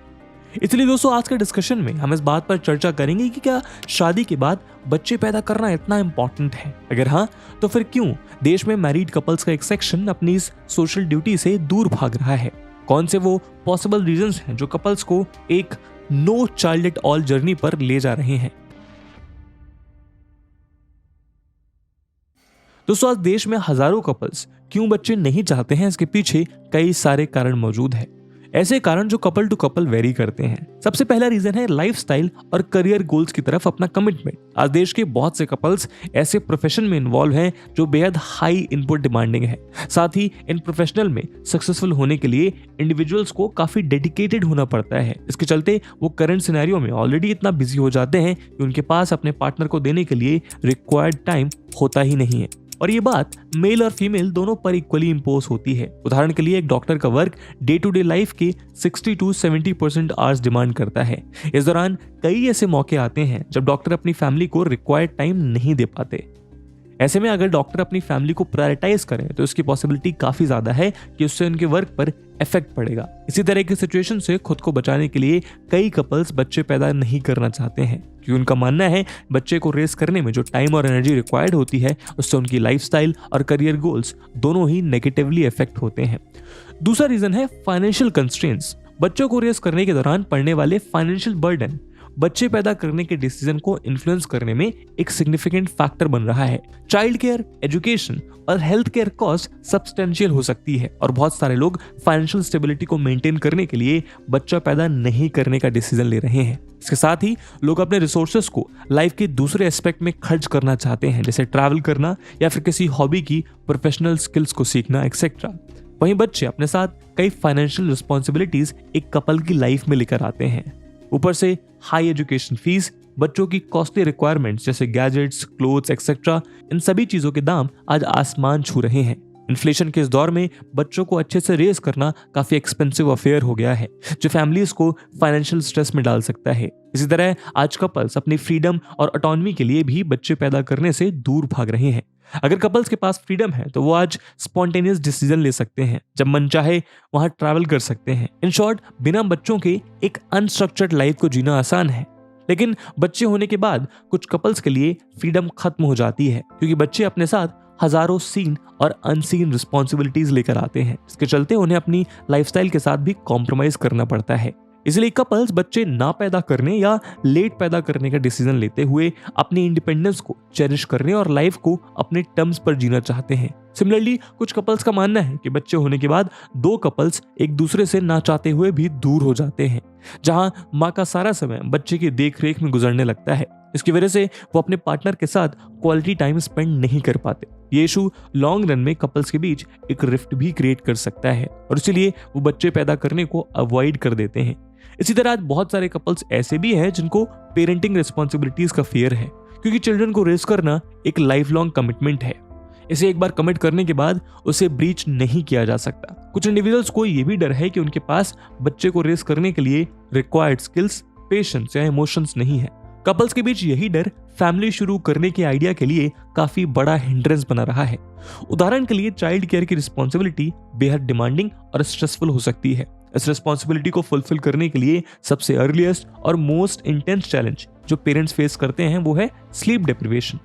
इसलिए दोस्तों, आज के डिस्कशन में हम इस बात पर चर्चा करेंगे कि क्या शादी के बाद बच्चे पैदा करना इतना इंपॉर्टेंट है? अगर हाँ, तो फिर क्यों देश में मैरिड कपल्स का एक सेक्शन अपनी इस सोशल ड्यूटी से दूर भाग रहा है? कौन से वो पॉसिबल रीजंस हैं जो कपल्स को एक no child at all journey पर ले जा रहे हैं? दोस्तों, आज देश में हजारों कपल्स क्यों बच्चे नहीं चाहते हैं, इसके पीछे कई सारे कारण मौजूद हैं। ऐसे कारण जो कपल टू कपल वेरी करते हैं। सबसे पहला रीजन है लाइफस्टाइल और करियर गोल्स की तरफ अपना कमिटमेंट। आज देश के बहुत से कपल्स ऐसे प्रोफेशन में इन्वॉल्व हैं जो बेहद हाई इनपुट डिमांडिंग है। साथ ही इन प्रोफेशनल में सक्सेसफुल होने के लिए इंडिविजुअल्स को काफी डेडिकेटेड होना पड़ता है। इसके चलते वो करंट सिनेरियो में ऑलरेडी इतना बिजी हो जाते हैं कि उनके पास अपने पार्टनर को देने के लिए रिक्वायर्ड टाइम होता ही नहीं है। और ये बात मेल और फीमेल दोनों पर इक्वली इंपोज होती है। उदाहरण के लिए एक डॉक्टर का work day to day life के 60 to 70% आवर्स डिमांड करता है। इस दौरान कई ऐसे मौके आते हैं जब डॉक्टर अपनी फैमिली को रिक्वायर्ड टाइम नहीं दे पाते। ऐसे में अगर डॉक्टर अपनी फैमिली को प्रायोरिटाइज करें तो इसकी पॉसिबिलिटी काफी ज्यादा है कि उससे उनके वर्क पर इफेक्ट पड़ेगा। इसी तरह की सिचुएशन से खुद को बचाने के लिए कई कपल्स बच्चे पैदा नहीं करना चाहते हैं क्योंकि उनका मानना है बच्चे को रेस करने में जो टाइम और एनर्जी रिक्वायर्ड होती है उससे उनकी लाइफस्टाइल और करियर गोल्स दोनों ही नेगेटिवली इफेक्ट होते हैं। दूसरा रीजन है फाइनेंशियल कंस्ट्रेंट्स। बच्चों को रेस करने के दौरान पड़ने वाले फाइनेंशियल बर्डन बच्चे पैदा करने के डिसीजन को इन्फ्लुएंस करने में एक सिग्निफिकेंट फैक्टर बन रहा है। चाइल्ड केयर, एजुकेशन और हेल्थ केयर कॉस्ट सब्सटेंशियल हो सकती है और बहुत सारे लोग फाइनेंशियल स्टेबिलिटी को मेंटेन करने के लिए बच्चा पैदा नहीं करने का डिसीजन ले रहे हैं। इसके साथ ही लोग अपने रिसोर्सेस को लाइफ के दूसरे एस्पेक्ट में खर्च करना चाहते हैं, जैसे ट्रैवल करना या फिर किसी हॉबी की प्रोफेशनल स्किल्स को सीखना एक्सेट्रा। वहीं बच्चे अपने साथ कई फाइनेंशियल रिस्पॉन्सिबिलिटीज एक कपल की लाइफ में लेकर आते हैं। ऊपर से हाई एजुकेशन फीस, बच्चों की कॉस्टली रिक्वायरमेंट्स जैसे गैजेट्स, क्लोथ्स एक्सेट्रा, इन सभी चीजों के दाम आज आसमान छू रहे हैं। इन्फ्लेशन के इस दौर में बच्चों को अच्छे से रेस करना काफी एक्सपेंसिव अफेयर हो गया है जो फैमिलीज को फाइनेंशियल स्ट्रेस में डाल सकता है। इसी तरह आज कपल्स अपनी फ्रीडम और ऑटोनॉमी के लिए भी बच्चे पैदा करने से दूर भाग रहे हैं। अगर कपल्स के पास फ्रीडम है तो वो आज स्पॉन्टेनियस डिसीजन ले सकते हैं, जब मन चाहे वहां ट्रैवल कर सकते हैं। इन शॉर्ट, बिना बच्चों के एक अनस्ट्रक्चर्ड लाइफ को जीना आसान है, लेकिन बच्चे होने के बाद कुछ कपल्स के लिए फ्रीडम खत्म हो जाती है, क्योंकि बच्चे अपने साथ हजारों सीन और अनसीन रिस्पॉन्सिबिलिटीज लेकर आते हैं, जिसके चलते उन्हें अपनी लाइफस्टाइल के साथ भी कॉम्प्रोमाइज करना पड़ता है। इसलिए कपल्स बच्चे ना पैदा करने या लेट पैदा करने का डिसीजन लेते हुए अपनी इंडिपेंडेंस को चेरिश करने और लाइफ को अपने टर्म्स पर जीना चाहते हैं। सिमिलरली कुछ कपल्स का मानना है कि बच्चे होने के बाद दो कपल्स एक दूसरे से ना चाहते हुए भी दूर हो जाते हैं, जहां माँ का सारा समय बच्चे की देख रेख में गुजरने लगता है। इसकी वजह से वो अपने पार्टनर के साथ क्वालिटी टाइम स्पेंड नहीं कर पाते। ये इशू लॉन्ग रन में कपल्स के बीच एक रिफ्ट भी क्रिएट कर सकता है और इसीलिए वो बच्चे पैदा करने को अवॉइड कर देते हैं। इसी तरह आज बहुत सारे कपल्स ऐसे भी हैं जिनको पेरेंटिंग रिस्पॉन्सिबिलिटीज का फियर है, क्योंकि चिल्ड्रन को रेज करना एक लाइफ लॉन्ग कमिटमेंट है। इसे एक बार कमिट करने के बाद उसे ब्रीच नहीं किया जा सकता। कुछ इंडिविजुअल्स को यह भी डर है कि उनके पास बच्चे को रेज करने के लिए रिक्वायर्ड स्किल्स, पेशेंस या इमोशंस नहीं है। कपल्स के बीच यही डर फैमिली शुरू करने के आइडिया के लिए काफी बड़ा हिंड्रेंस बना रहा है। उदाहरण के लिए चाइल्ड केयर की रिस्पॉन्सिबिलिटी बेहद डिमांडिंग और स्ट्रेसफुल हो सकती है। इस रिस्पॉन्सिबिलिटी को फुलफिल करने के लिए सबसे अर्लीस्ट और मोस्ट इंटेंस चैलेंज जो पेरेंट्स फेस करते हैं वो है स्लीप डिप्रिवेशन।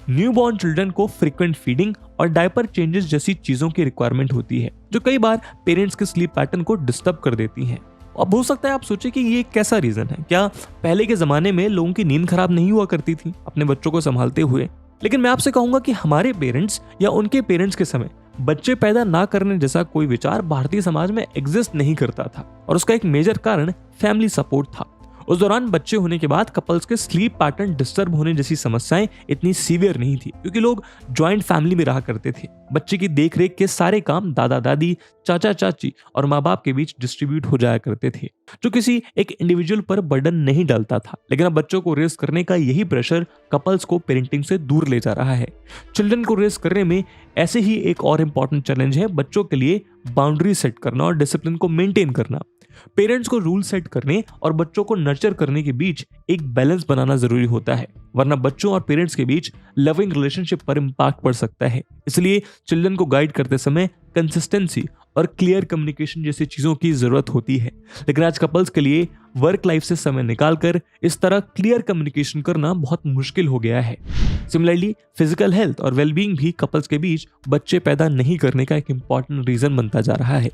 न्यूबॉर्न चिल्ड्रन को फ्रीक्वेंट फीडिंग और डायपर चेंजेस जैसी चीजों की रिक्वायरमेंट होती है, जो कई बार पेरेंट्स के स्लीप पैटर्न को डिस्टर्ब कर देती है। अब हो सकता है आप सोचे कि ये कैसा रीजन है, क्या पहले के जमाने में लोगों की नींद खराब नहीं हुआ करती थी अपने बच्चों को संभालते हुए? लेकिन मैं आपसे कहूंगा कि हमारे पेरेंट्स या उनके पेरेंट्स के समय बच्चे पैदा ना करने जैसा कोई विचार भारतीय समाज में एग्जिस्ट नहीं करता था, और उसका एक मेजर कारण फैमिली सपोर्ट था। उस दौरान बच्चे होने के बाद कपल्स के स्लीप पैटर्न डिस्टर्ब होने जैसी समस्याएं इतनी सीवियर नहीं थी, क्योंकि लोग जॉइंट फैमिली में रहा करते थे। बच्चे की देखरेख के सारे काम दादा दादी, चाचा चाची और माँ बाप के बीच डिस्ट्रीब्यूट हो जाया करते थे, जो किसी एक इंडिविजुअल पर बर्डन नहीं डालता था। लेकिन अब बच्चों को रेस करने का यही प्रेशर कपल्स को पेरेंटिंग से दूर ले जा रहा है। चिल्ड्रन को रेस करने में ऐसे ही एक और इम्पॉर्टेंट चैलेंज है बच्चों के लिए बाउंड्री सेट करना और डिसिप्लिन को मेंटेन करना। पेरेंट्स को रूल सेट करने और बच्चों को नर्चर करने के बीच एक बैलेंस बनाना जरूरी होता है, वरना बच्चों और पेरेंट्स के बीच लविंग रिलेशनशिप पर इम्पैक्ट पड़ सकता है। इसलिए चिल्ड्रन को गाइड करते समय कंसिस्टेंसी और क्लियर कम्युनिकेशन जैसी चीजों की जरूरत होती है। लेकिन आज कपल्स के लिए वर्क लाइफ से समय निकालकर इस तरह क्लियर कम्युनिकेशन करना बहुत मुश्किल हो गया है। सिमिलरली फिजिकल हेल्थ और वेलबींग भी कपल्स के बीच बच्चे पैदा नहीं करने का एक इंपॉर्टेंट रीजन बनता जा रहा है।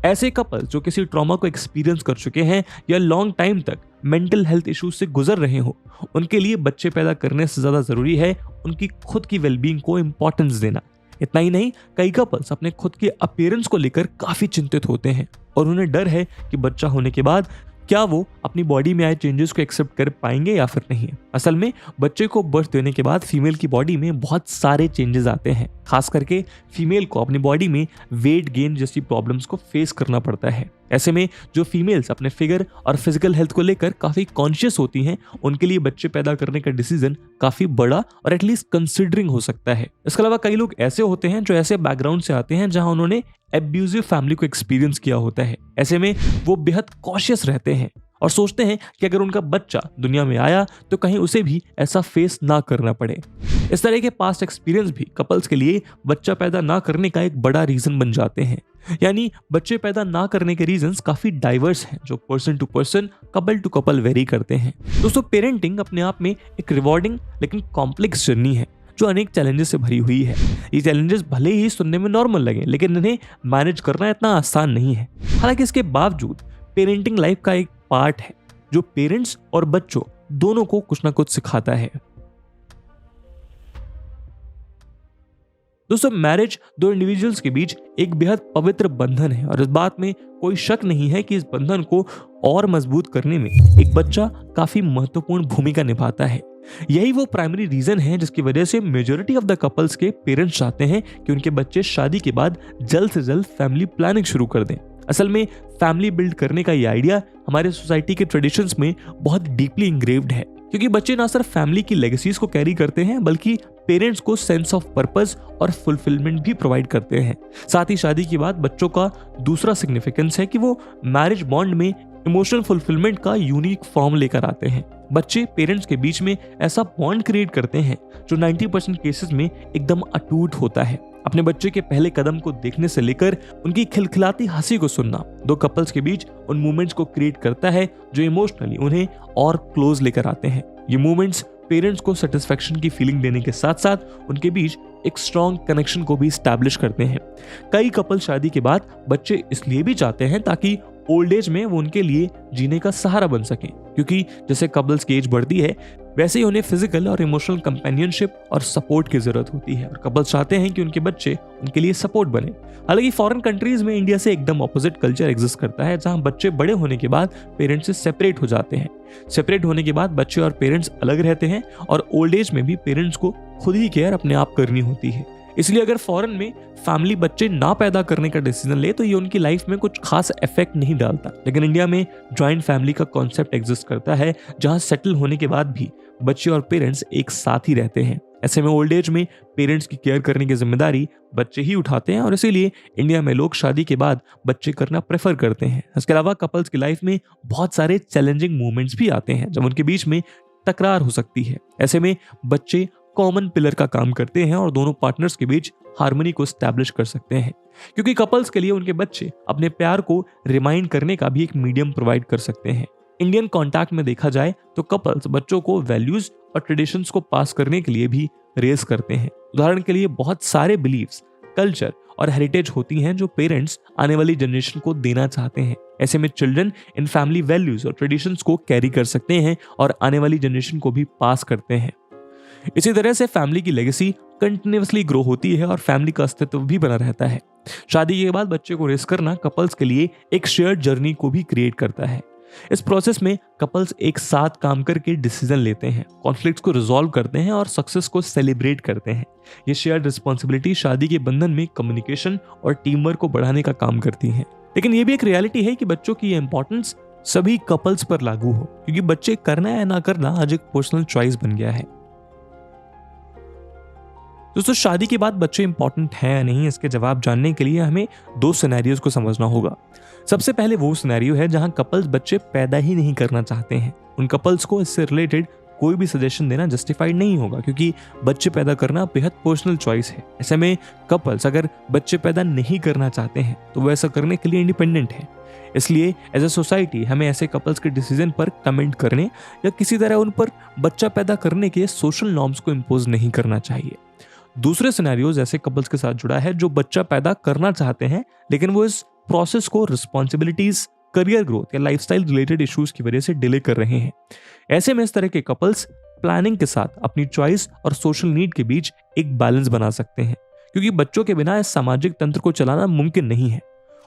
ऐसे कपल्स जो किसी ट्रॉमा को एक्सपीरियंस कर चुके हैं या लॉन्ग टाइम तक मेंटल हेल्थ इश्यूज से गुजर रहे हो, उनके लिए बच्चे पैदा करने से ज्यादा जरूरी है उनकी खुद की वेलबींग को इंपॉर्टेंस देना। इतना ही नहीं, कई कपल्स अपने खुद के अपीयरेंस को लेकर काफी चिंतित होते हैं और उन्हें डर है कि बच्चा होने के बाद क्या वो अपनी बॉडी में आए चेंजेस को एक्सेप्ट कर पाएंगे या फिर नहीं। असल में बच्चे को बर्थ देने के बाद फीमेल की बॉडी में बहुत सारे चेंजेस आते हैं। खास करके फीमेल को अपनी बॉडी में वेट गेन जैसी प्रॉब्लम्स को फेस करना पड़ता है। ऐसे में जो फीमेल्स अपने फिगर और फिजिकल हेल्थ को लेकर काफी कॉन्शियस होती हैं, उनके लिए बच्चे पैदा करने का डिसीजन काफी बड़ा और एटलीस्ट कंसिडरिंग हो सकता है। इसके अलावा कई लोग ऐसे होते हैं जो ऐसे बैकग्राउंड से आते हैं जहां उन्होंने एब्यूजिव फैमिली को एक्सपीरियंस किया होता है। ऐसे में वो बेहद कॉशियस रहते हैं और सोचते हैं कि अगर उनका बच्चा दुनिया में आया तो कहीं उसे भी ऐसा फेस ना करना पड़े। इस तरह के पास्ट एक्सपीरियंस भी कपल्स के लिए बच्चा पैदा ना करने का एक बड़ा रीजन बन जाते हैं। यानी बच्चे पैदा ना करने के रीजंस काफी डाइवर्स हैं, जो person to person, couple to couple vary करते हैं। दोस्तों, पेरेंटिंग अपने आप में एक रिवॉर्डिंग लेकिन कॉम्प्लेक्स जर्नी है जो अनेक चैलेंजेस से भरी हुई है। ये चैलेंजेस भले ही सुनने में नॉर्मल लगे, लेकिन इन्हें मैनेज करना इतना आसान नहीं है। हालांकि इसके बावजूद पेरेंटिंग लाइफ का एक पार्ट है जो पेरेंट्स और बच्चों दोनों को कुछ ना कुछ सिखाता है। दोस्तों, मैरिज दो इंडिविजुअल्स के बीच एक बेहद पवित्र बंधन है और इस बात में कोई शक नहीं है कि इस बंधन को और मजबूत करने में एक बच्चा काफी महत्वपूर्ण भूमिका निभाता है। यही वो प्राइमरी रीजन है जिसकी वजह से मेजॉरिटी ऑफ द कपल्स के पेरेंट्स चाहते हैं कि उनके बच्चे शादी के बाद जल्द से जल्द फैमिली प्लानिंग शुरू कर दें। असल में फैमिली बिल्ड करने का ये आइडिया हमारे सोसाइटी के ट्रेडिशंस में बहुत डीपली इंग्रेव्ड है, क्योंकि बच्चे ना सिर्फ फैमिली की लेगेसीज को कैरी करते हैं बल्कि पेरेंट्स को सेंस ऑफ पर्पस और फुलफिलमेंट भी प्रोवाइड करते हैं। साथ ही शादी के बाद बच्चों का दूसरा सिग्निफिकेंस है कि वो मैरिज बॉन्ड में इमोशनल फुलफिलमेंट का यूनिक फॉर्म लेकर आते हैं। बच्चे पेरेंट्स के बीच में ऐसा बॉन्ड क्रिएट करते हैं जो 90% केसेस में एकदम अटूट होता है। अपने बच्चे के पहले कदम को देखने से लेकर उनकी खिलखिलाती हंसी को सुनना दो कपल्स के बीच उन मोमेंट्स को क्रिएट करता है जो इमोशनली उन्हें और क्लोज लेकर आते हैं। ये मोमेंट्स पेरेंट्स को सेटिस्फैक्शन की फीलिंग देने के साथ साथ उनके बीच एक स्ट्रॉन्ग कनेक्शन को भी स्टैब्लिश करते हैं। कई कपल शादी के बाद बच्चे इसलिए भी चाहते हैं ताकि ओल्ड एज में वो उनके लिए जीने का सहारा बन सकें, क्योंकि जैसे कपल्स की एज बढ़ती है वैसे ही उन्हें फिजिकल और इमोशनल कंपेनियनशिप और सपोर्ट की जरूरत होती है और कपल्स चाहते हैं कि उनके बच्चे उनके लिए सपोर्ट बने। हालांकि फॉरेन कंट्रीज में इंडिया से एकदम ऑपोजिट कल्चर एग्जिस्ट करता है, जहां बच्चे बड़े होने के बाद पेरेंट्स से सेपरेट हो जाते हैं। सेपरेट होने के बाद बच्चे और पेरेंट्स अलग रहते हैं और ओल्ड एज में भी पेरेंट्स को खुद ही केयर अपने आप करनी होती है। इसलिए अगर फॉरेन में फैमिली बच्चे ना पैदा करने का डिसीजन ले तो ये उनकी लाइफ में कुछ खास इफेक्ट नहीं डालता, लेकिन इंडिया में जॉइंट फैमिली का कॉन्सेप्ट एग्जिस्ट करता है, जहां सेटल होने के बाद भी बच्चे और पेरेंट्स एक साथ ही रहते हैं। ऐसे में ओल्ड एज में पेरेंट्स की केयर करने की जिम्मेदारी बच्चे ही उठाते हैं और इसीलिए इंडिया में लोग शादी के बाद बच्चे करना प्रेफर करते हैं। इसके अलावा कपल्स की लाइफ में बहुत सारे चैलेंजिंग मोमेंट्स भी आते हैं जब उनके बीच में तकरार हो सकती है। ऐसे में बच्चे कॉमन पिलर का काम करते हैं और दोनों पार्टनर्स के बीच हार्मनी को स्टैब्लिश कर सकते हैं, क्योंकि कपल्स के लिए उनके बच्चे अपने प्यार को रिमाइंड करने का भी एक मीडियम प्रोवाइड कर सकते हैं। इंडियन कॉन्टैक्ट में देखा जाए तो कपल्स बच्चों को वैल्यूज और ट्रेडिशंस को पास करने के लिए भी रेस करते हैं। उदाहरण के लिए बहुत सारे बिलीव्स, कल्चर और हेरिटेज होती हैं जो पेरेंट्स आने वाली जनरेशन को देना चाहते हैं। ऐसे में चिल्ड्रन इन फैमिली वैल्यूज और ट्रेडिशंस को कैरी कर सकते हैं और आने वाली जनरेशन को भी पास करते हैं। इसी तरह से फैमिली की लेगेसी कंटिन्यूअसली ग्रो होती है और फैमिली का अस्तित्व भी बना रहता है। शादी के बाद बच्चे को रेस करना कपल्स के लिए एक शेयर्ड जर्नी को भी क्रिएट करता है। इस प्रोसेस में कपल्स एक साथ काम करके डिसीजन लेते हैं, कॉन्फ्लिक्ट्स को रिजॉल्व करते हैं और सक्सेस को सेलिब्रेट करते हैं। ये शेयर्ड रिस्पॉन्सिबिलिटी शादी के बंधन में कम्युनिकेशन और टीम वर्क को बढ़ाने का काम करती है। लेकिन ये भी एक रियलिटी है कि बच्चों की इंपॉर्टेंस सभी कपल्स पर लागू हो, क्योंकि बच्चे करना या ना करना आज एक पर्सनल चॉइस बन गया है। दोस्तों, शादी के बाद बच्चे इंपॉर्टेंट हैं या नहीं, इसके जवाब जानने के लिए हमें दो सिनेरियोज को समझना होगा। सबसे पहले वो सिनेरियो है जहां कपल्स बच्चे पैदा ही नहीं करना चाहते हैं। उन कपल्स को इससे रिलेटेड कोई भी सजेशन देना जस्टिफाइड नहीं होगा, क्योंकि बच्चे पैदा करना बेहद पर्सनल चॉइस है। ऐसे में कपल्स अगर बच्चे पैदा नहीं करना चाहते हैं तो वो ऐसा करने के लिए इंडिपेंडेंट है। इसलिए एज ए सोसाइटी हमें ऐसे कपल्स के डिसीजन पर कमेंट करने या किसी तरह उन पर बच्चा पैदा करने के सोशल नॉर्म्स को इम्पोज नहीं करना चाहिए। दूसरे सिनेरियोज ऐसे कपल्स के साथ जुड़ा है जो बच्चा पैदा करना चाहते हैं, लेकिन वो इस प्रोसेस को रिस्पॉन्सिबिलिटीज, करियर ग्रोथ या लाइफस्टाइल रिलेटेड इश्यूज की वजह से डिले कर रहे हैं। ऐसे में इस तरह के कपल्स प्लानिंग के साथ अपनी चॉइस और सोशल नीड के बीच एक बैलेंस बना सकते हैं, क्योंकि बच्चों के बिना इस सामाजिक तंत्र को चलाना मुमकिन नहीं है।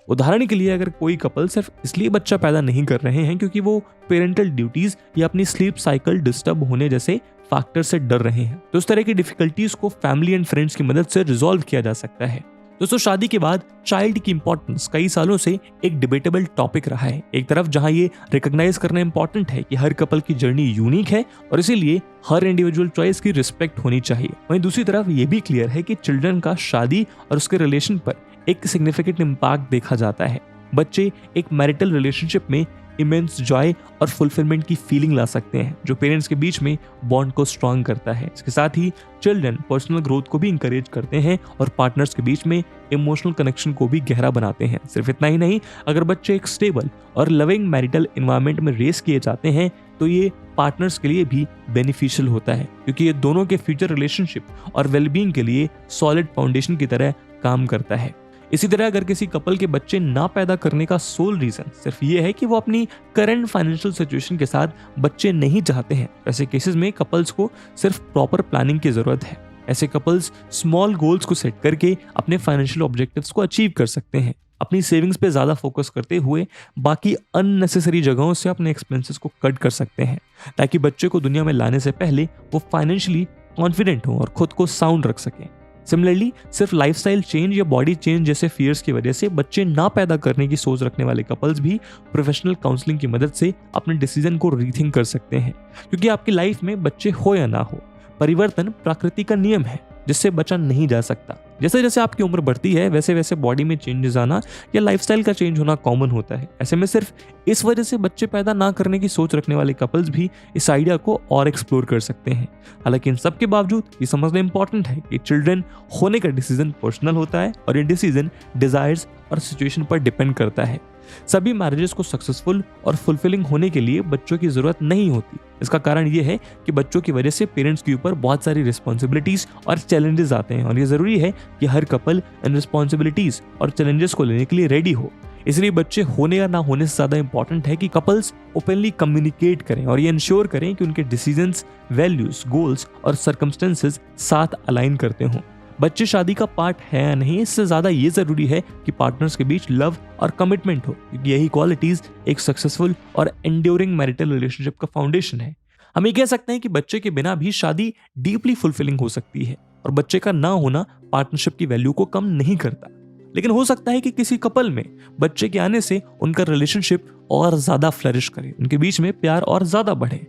उदाहरण के लिए अगर कोई कपल सिर्फ इसलिए बच्चा पैदा नहीं कर रहे हैं क्योंकि वो पेरेंटल ड्यूटीज या अपनी स्लीप साइकिल डिस्टर्ब होने जैसे फैक्टर से डर रहे हैं, तो उस तरह की डिफिकल्टीज को फैमिली एंड फ्रेंड्स की मदद से रिजॉल्व किया जा सकता है। दोस्तों, शादी के बाद चाइल्ड की इंपॉर्टेंस कई सालों से एक डिबेटेबल टॉपिक रहा है। एक तरफ जहां ये रिकॉग्नाइज करना इंपॉर्टेंट है कि हर कपल की जर्नी यूनिक है और इसीलिए हर इंडिविजुअल चॉइस की रिस्पेक्ट होनी चाहिए, वहीं दूसरी तरफ ये भी क्लियर है कि चिल्ड्रन का शादी और उसके रिलेशन पर एक सिग्निफिकेंट इम्पैक्ट देखा जाता है। बच्चे एक मैरिटल रिलेशनशिप में इमेंस जॉय और फुलफिलमेंट की फीलिंग ला सकते हैं, जो पेरेंट्स के बीच में बॉन्ड को स्ट्रांग करता है। इसके साथ ही चिल्ड्रन पर्सनल ग्रोथ को भी इंकरेज करते हैं और पार्टनर्स के बीच में इमोशनल कनेक्शन को भी गहरा बनाते हैं। सिर्फ इतना ही नहीं, अगर बच्चे एक स्टेबल और लविंग मैरिटल एनवायरनमेंट में रेस किए जाते हैं तो ये पार्टनर्स के लिए भी बेनिफिशियल होता है, क्योंकि ये दोनों के फ्यूचर रिलेशनशिप और वेलबींग के लिए सॉलिड फाउंडेशन की तरह काम करता है। इसी तरह अगर किसी कपल के बच्चे ना पैदा करने का सोल रीजन सिर्फ ये है कि वो अपनी करंट फाइनेंशियल सिचुएशन के साथ बच्चे नहीं चाहते हैं, ऐसे केसेस में कपल्स को सिर्फ प्रॉपर प्लानिंग की जरूरत है। ऐसे कपल्स स्मॉल गोल्स को सेट करके अपने फाइनेंशियल ऑब्जेक्टिव्स को अचीव कर सकते हैं, अपनी सेविंग्स पे ज्यादा फोकस करते हुए बाकी अननेसेसरी जगहों से अपने एक्सपेंसेस को कट कर सकते हैं, ताकि बच्चे को दुनिया में लाने से पहले वो फाइनेंशियली कॉन्फिडेंट हो और खुद को साउंड रख सकें। सिमिलरली, सिर्फ लाइफस्टाइल चेंज या बॉडी चेंज जैसे फियर्स की वजह से बच्चे ना पैदा करने की सोच रखने वाले कपल्स भी प्रोफेशनल काउंसलिंग की मदद से अपने डिसीजन को रीथिंक कर सकते हैं, क्योंकि आपकी लाइफ में बच्चे हो या ना हो, परिवर्तन प्रकृति का नियम है। जिससे बचा नहीं जा सकता। जैसे जैसे आपकी उम्र बढ़ती है वैसे वैसे बॉडी में चेंजेस आना या लाइफस्टाइल का चेंज होना कॉमन होता है। ऐसे में सिर्फ इस वजह से बच्चे पैदा ना करने की सोच रखने वाले कपल्स भी इस आइडिया को और एक्सप्लोर कर सकते हैं। हालांकि इन सब के बावजूद ये समझना इंपॉर्टेंट है कि चिल्ड्रन होने का डिसीजन पर्सनल होता है और ये डिसीजन डिजायर्स और सिचुएशन पर डिपेंड करता है। सभी मैरिजेस को सक्सेसफुल और फुलफिलिंग होने के लिए बच्चों की जरूरत नहीं होती। इसका कारण यह है कि बच्चों की वजह से पेरेंट्स के ऊपर बहुत सारी रिस्पॉन्सिबिलिटीज और चैलेंजेस आते हैं और ये जरूरी है कि हर कपल इन रिस्पॉन्सिबिलिटीज और चैलेंजेस को लेने के लिए रेडी हो। इसलिए बच्चे होने या ना होने से ज्यादा इंपॉर्टेंट है कि कपल्स ओपनली कम्युनिकेट करें और ये इंश्योर करें कि उनके डिसीजंस, वैल्यूज, गोल्स और सर्कमस्टेंसेस साथ अलाइन करते हों। बच्चे शादी का पार्ट है या नहीं, इससे ज्यादा ये जरूरी है कि पार्टनर्स के बीच लव और कमिटमेंट हो, क्योंकि यही क्वालिटीज एक सक्सेसफुल और एंड्योरिंग मैरिटल रिलेशनशिप का फाउंडेशन है। हम ये कह सकते हैं कि बच्चे के बिना भी शादी डीपली फुलफिलिंग हो सकती है और बच्चे का ना होना पार्टनरशिप की वैल्यू को कम नहीं करता। लेकिन हो सकता है कि किसी कपल में बच्चे के आने से उनका रिलेशनशिप और ज्यादा फ्लरिश करे, उनके बीच में प्यार और ज्यादा बढ़े।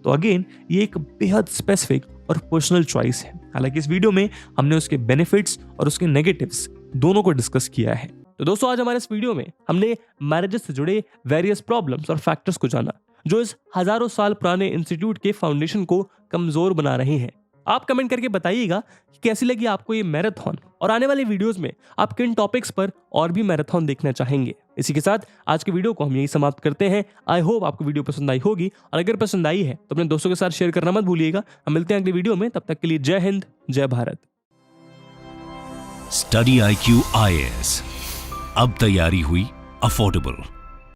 तो अगेन ये एक बेहद स्पेसिफिक और पर्सनल चॉइस है। हालांकि इस वीडियो में हमने उसके बेनिफिट्स और उसके नेगेटिव्स दोनों को डिस्कस किया है। तो दोस्तों आज हमारे इस वीडियो में हमने मैरिजेस से जुड़े वेरियस प्रॉब्लम्स और फैक्टर्स को जाना जो इस हजारों साल पुराने इंस्टीट्यूट के फाउंडेशन को कमजोर बना रहे हैं। आप कमेंट करके बताइएगा कि कैसी लगी आपको ये मैराथन और आने वाले वीडियोस में आप किन टॉपिक्स पर और भी मैराथन देखना चाहेंगे। इसी के साथ आज के वीडियो को हम यही समाप्त करते हैं। आई होप आपको वीडियो पसंद आई होगी और अगर पसंद आई है तो अपने दोस्तों के साथ शेयर करना मत भूलिएगा। हम मिलते हैं अगले वीडियो में, तब तक के लिए जय हिंद, जय भारत। स्टडी IQ IAS अब तैयारी हुई अफोर्डेबल।